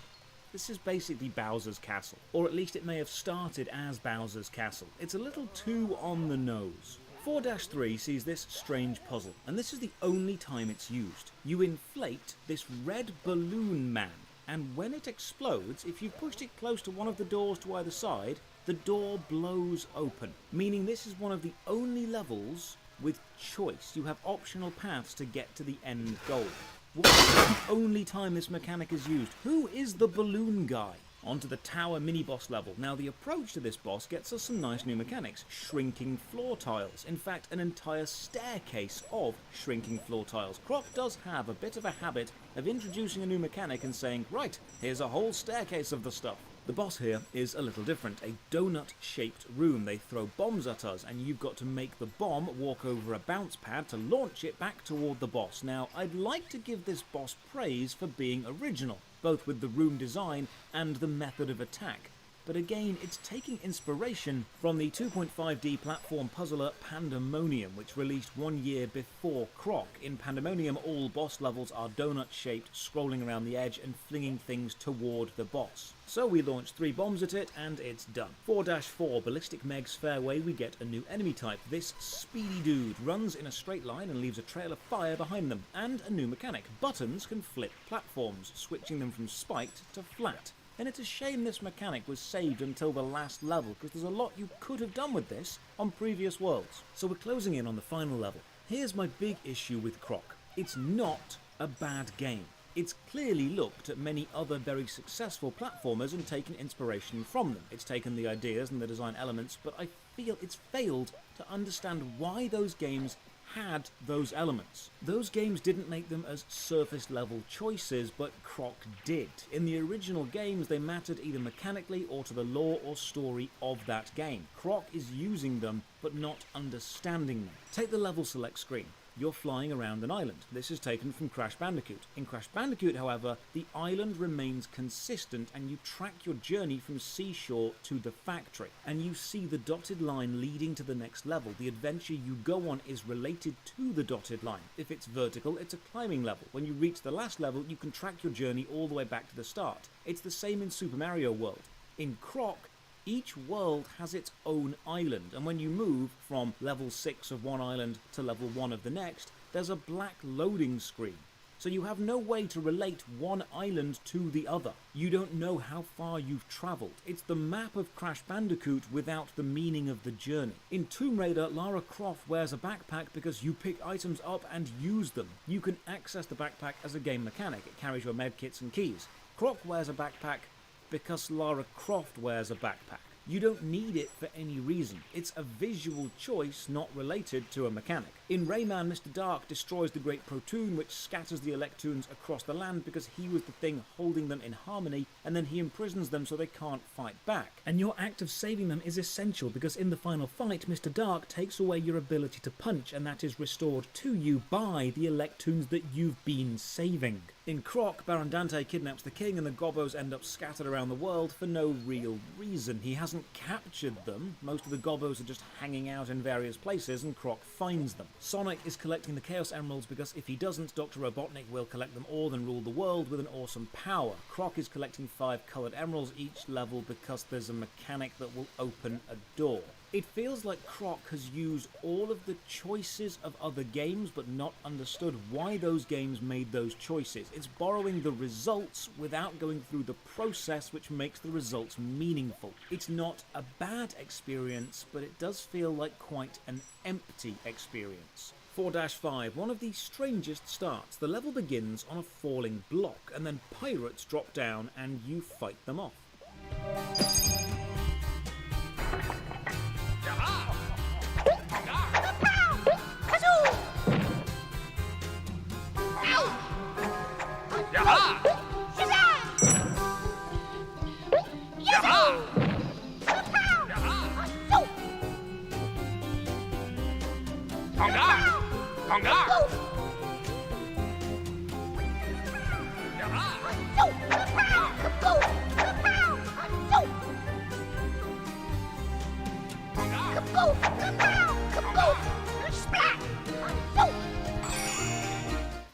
This is basically Bowser's Castle. Or at least it may have started as Bowser's Castle. It's a little too on the nose. 4-3 sees this strange puzzle, and this is the only time it's used. You inflate this red balloon man, and when it explodes, if you pushed it close to one of the doors to either side, the door blows open, meaning this is one of the only levels with choice. You have optional paths to get to the end goal. What is the only time this mechanic is used? Who is the balloon guy? Onto the tower mini-boss level. Now the approach to this boss gets us some nice new mechanics. Shrinking floor tiles. In fact, an entire staircase of shrinking floor tiles. Croc does have a bit of a habit of introducing a new mechanic and saying, right, here's a whole staircase of the stuff. The boss here is a little different. A donut-shaped room. They throw bombs at us, and you've got to make the bomb walk over a bounce pad to launch it back toward the boss. Now, I'd like to give this boss praise for being original, both with the room design and the method of attack. but again, it's taking inspiration from the 2.5D platform puzzler Pandemonium, which released 1 year before Croc. In Pandemonium, all boss levels are donut-shaped, scrolling around the edge and flinging things toward the boss. So we launch 3 bombs at it, and it's done. 4-4, Ballistic Meg's Fairway, we get a new enemy type. This speedy dude runs in a straight line and leaves a trail of fire behind them, and a new mechanic. Buttons can flip platforms, switching them from spiked to flat. And it's a shame this mechanic was saved until the last level, because there's a lot you could have done with this on previous worlds. So we're closing in on the final level. Here's my big issue with Croc. It's not a bad game. It's clearly looked at many other very successful platformers and taken inspiration from them. It's taken the ideas and the design elements, but I feel it's failed to understand why those games had those elements. Those games didn't make them as surface level choices, but Croc did. In the original games, they mattered either mechanically or to the lore or story of that game. Croc is using them, but not understanding them. Take the level select screen. You're flying around an island. This is taken from Crash Bandicoot. In Crash Bandicoot, however, the island remains consistent and you track your journey from seashore to the factory. And you see the dotted line leading to the next level. The adventure you go on is related to the dotted line. If it's vertical, it's a climbing level. When you reach the last level, you can track your journey all the way back to the start. It's the same in Super Mario World. In Croc, each world has its own island, and when you move from level 6 of one island to level 1 of the next, there's a black loading screen. So you have no way to relate one island to the other. You don't know how far you've travelled. It's the map of Crash Bandicoot without the meaning of the journey. In Tomb Raider, Lara Croft wears a backpack because you pick items up and use them. You can access the backpack as a game mechanic. It carries your medkits and keys. Croc wears a backpack because Lara Croft wears a backpack. You don't need it for any reason. It's a visual choice not related to a mechanic. In Rayman, Mr. Dark destroys the Great Protoon, which scatters the Electoons across the land because he was the thing holding them in harmony, and then he imprisons them so they can't fight back. And your act of saving them is essential because in the final fight, Mr. Dark takes away your ability to punch, and that is restored to you by the Electoons that you've been saving. In Croc, Baron Dante kidnaps the king and the Gobbos end up scattered around the world for no real reason. He hasn't captured them. Most of the Gobbos are just hanging out in various places and Croc finds them. Sonic is collecting the Chaos Emeralds because if he doesn't, Dr. Robotnik will collect them all and rule the world with an awesome power. Croc is collecting 5 coloured emeralds each level because there's a mechanic that will open a door. It feels like Croc has used all of the choices of other games but not understood why those games made those choices. It's borrowing the results without going through the process which makes the results meaningful. It's not a bad experience, but it does feel like quite an empty experience. 4-5, one of the strangest starts. The level begins on a falling block and then pirates drop down and you fight them off.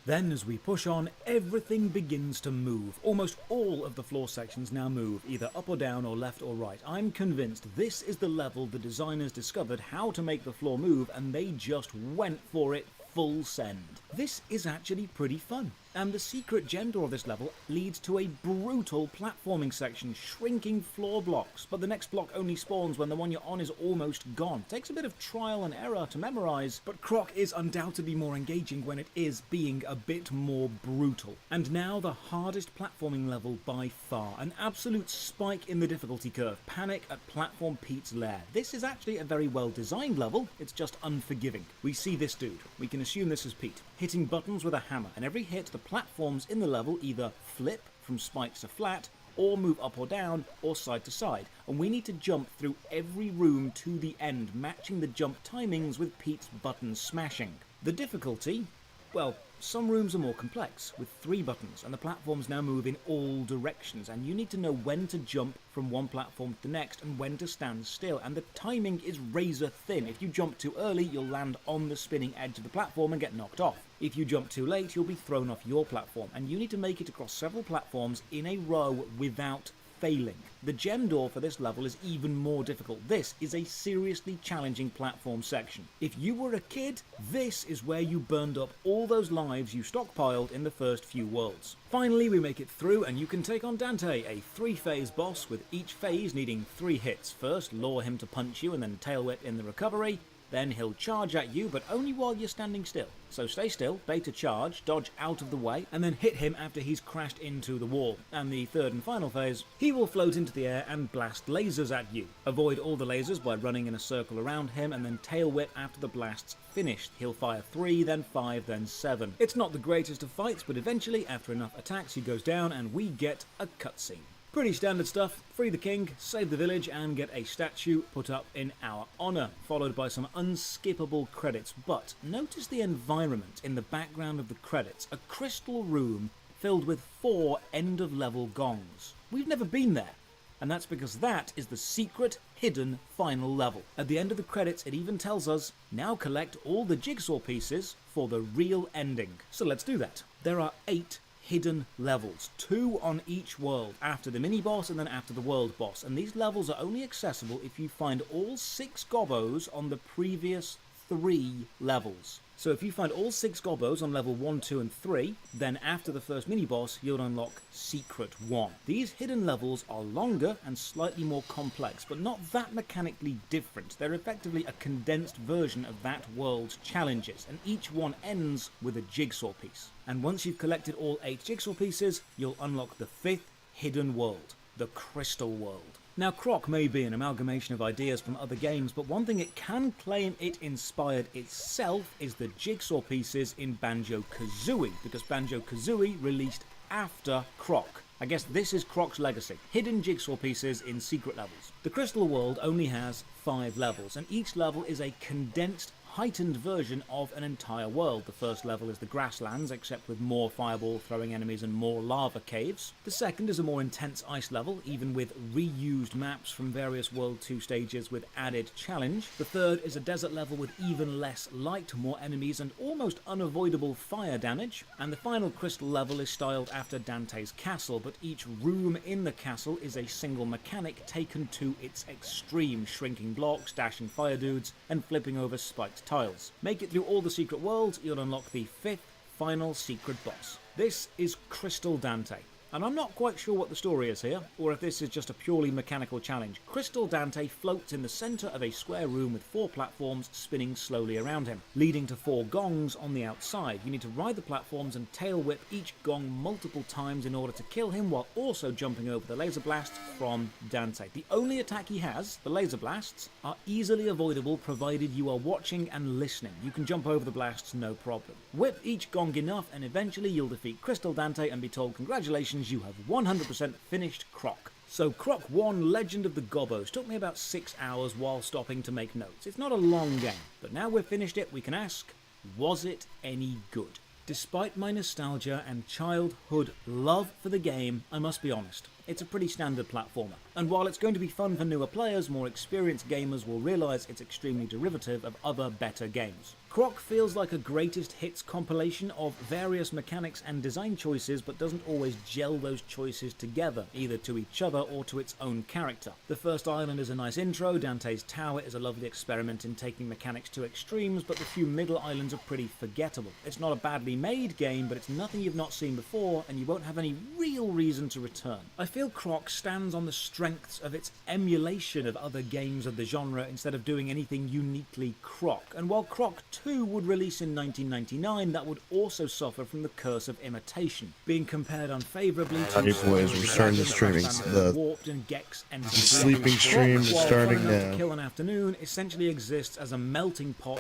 Then, as we push on, everything begins to move. Almost all of the floor sections now move, either up or down or left or right. I'm convinced this is the level the designers discovered how to make the floor move, and they just went for it full send. This is actually pretty fun. And the secret gem door of this level leads to a brutal platforming section, shrinking floor blocks, but the next block only spawns when the one you're on is almost gone. Takes a bit of trial and error to memorize, but Croc is undoubtedly more engaging when it is being a bit more brutal. And now the hardest platforming level by far, an absolute spike in the difficulty curve, Panic at Platform Pete's Lair. This is actually a very well designed level, it's just unforgiving. We see this dude, we can assume this is Pete, hitting buttons with a hammer, and every hit the platforms in the level either flip from spikes to flat, or move up or down, or side to side, and we need to jump through every room to the end, matching the jump timings with Pete's button smashing. The difficulty? Well, some rooms are more complex, with 3 buttons, and the platforms now move in all directions, and you need to know when to jump from one platform to the next and when to stand still, and the timing is razor thin. If you jump too early, you'll land on the spinning edge of the platform and get knocked off. If you jump too late, you'll be thrown off your platform, and you need to make it across several platforms in a row without failing. The gem door for this level is even more difficult. This is a seriously challenging platform section. If you were a kid, this is where you burned up all those lives you stockpiled in the first few worlds. Finally, we make it through and you can take on Dante, a 3-phase boss with each phase needing 3 hits. First, lure him to punch you and then tail whip in the recovery. Then he'll charge at you, but only while you're standing still. So stay still, bait a charge, dodge out of the way, and then hit him after he's crashed into the wall. And the third and final phase, he will float into the air and blast lasers at you. Avoid all the lasers by running in a circle around him, and then tail whip after the blast's finished. He'll fire 3, then 5, then 7. It's not the greatest of fights, but eventually, after enough attacks, he goes down and we get a cutscene. Pretty standard stuff. Free the king, save the village, and get a statue put up in our honour, followed by some unskippable credits. But notice the environment in the background of the credits. A crystal room filled with 4 end-of-level gongs. We've never been there, and that's because that is the secret, hidden final level. At the end of the credits, it even tells us, now collect all the jigsaw pieces for the real ending. So let's do that. There are 8 hidden levels, 2 on each world, after the mini-boss and then after the world boss, and these levels are only accessible if you find all 6 gobbos on the previous 3 levels. So if you find all 6 gobbos on level 1, 2 and 3, then after the first mini-boss you'll unlock Secret 1. These hidden levels are longer and slightly more complex, but not that mechanically different. They're effectively a condensed version of that world's challenges, and each one ends with a jigsaw piece. And once you've collected all 8 jigsaw pieces, you'll unlock the 5th hidden world, the Crystal World. Now, Croc may be an amalgamation of ideas from other games, but one thing it can claim it inspired itself is the jigsaw pieces in Banjo-Kazooie, because Banjo-Kazooie released after Croc. I guess this is Croc's legacy, hidden jigsaw pieces in secret levels. The Crystal World only has 5 levels, and each level is a condensed, heightened version of an entire world. The first level is the grasslands, except with more fireball throwing enemies and more lava caves. The second is a more intense ice level, even with reused maps from various World 2 stages with added challenge. The third is a desert level with even less light, more enemies and almost unavoidable fire damage. And the final crystal level is styled after Dante's castle, but each room in the castle is a single mechanic taken to its extreme, shrinking blocks, dashing fire dudes, and flipping over spiked tiles. Make it through all the secret worlds, you'll unlock the 5th final secret boss. This is Crystal Dante, and I'm not quite sure what the story is here, or if this is just a purely mechanical challenge. Crystal Dante floats in the centre of a square room with 4 platforms spinning slowly around him, leading to 4 gongs on the outside. You need to ride the platforms and tail whip each gong multiple times in order to kill him, while also jumping over the laser blasts from Dante. The only attack he has, the laser blasts, are easily avoidable provided you are watching and listening. You can jump over the blasts no problem. Whip each gong enough and eventually you'll defeat Crystal Dante and be told, congratulations, you have 100% finished Croc. So Croc 1 Legend of the Gobbos took me about 6 hours while stopping to make notes. It's not a long game, but now we've finished it, we can ask, was it any good? Despite my nostalgia and childhood love for the game, I must be honest, it's a pretty standard platformer. And while it's going to be fun for newer players, more experienced gamers will realise it's extremely derivative of other better games. Croc feels like a greatest hits compilation of various mechanics and design choices, but doesn't always gel those choices together, either to each other or to its own character. The first island is a nice intro, Dante's Tower is a lovely experiment in taking mechanics to extremes, but the few middle islands are pretty forgettable. It's not a badly made game, but it's nothing you've not seen before, and you won't have any real reason to return. I feel Croc stands on the strengths of its emulation of other games of the genre instead of doing anything uniquely Croc, and while Croc 2 would release in 1999, that would also suffer from the curse of imitation, being compared unfavourably to boys, we're starting the streaming. Warped and Gex and sleeping stream is starting now. Kill an Afternoon essentially exists as a melting pot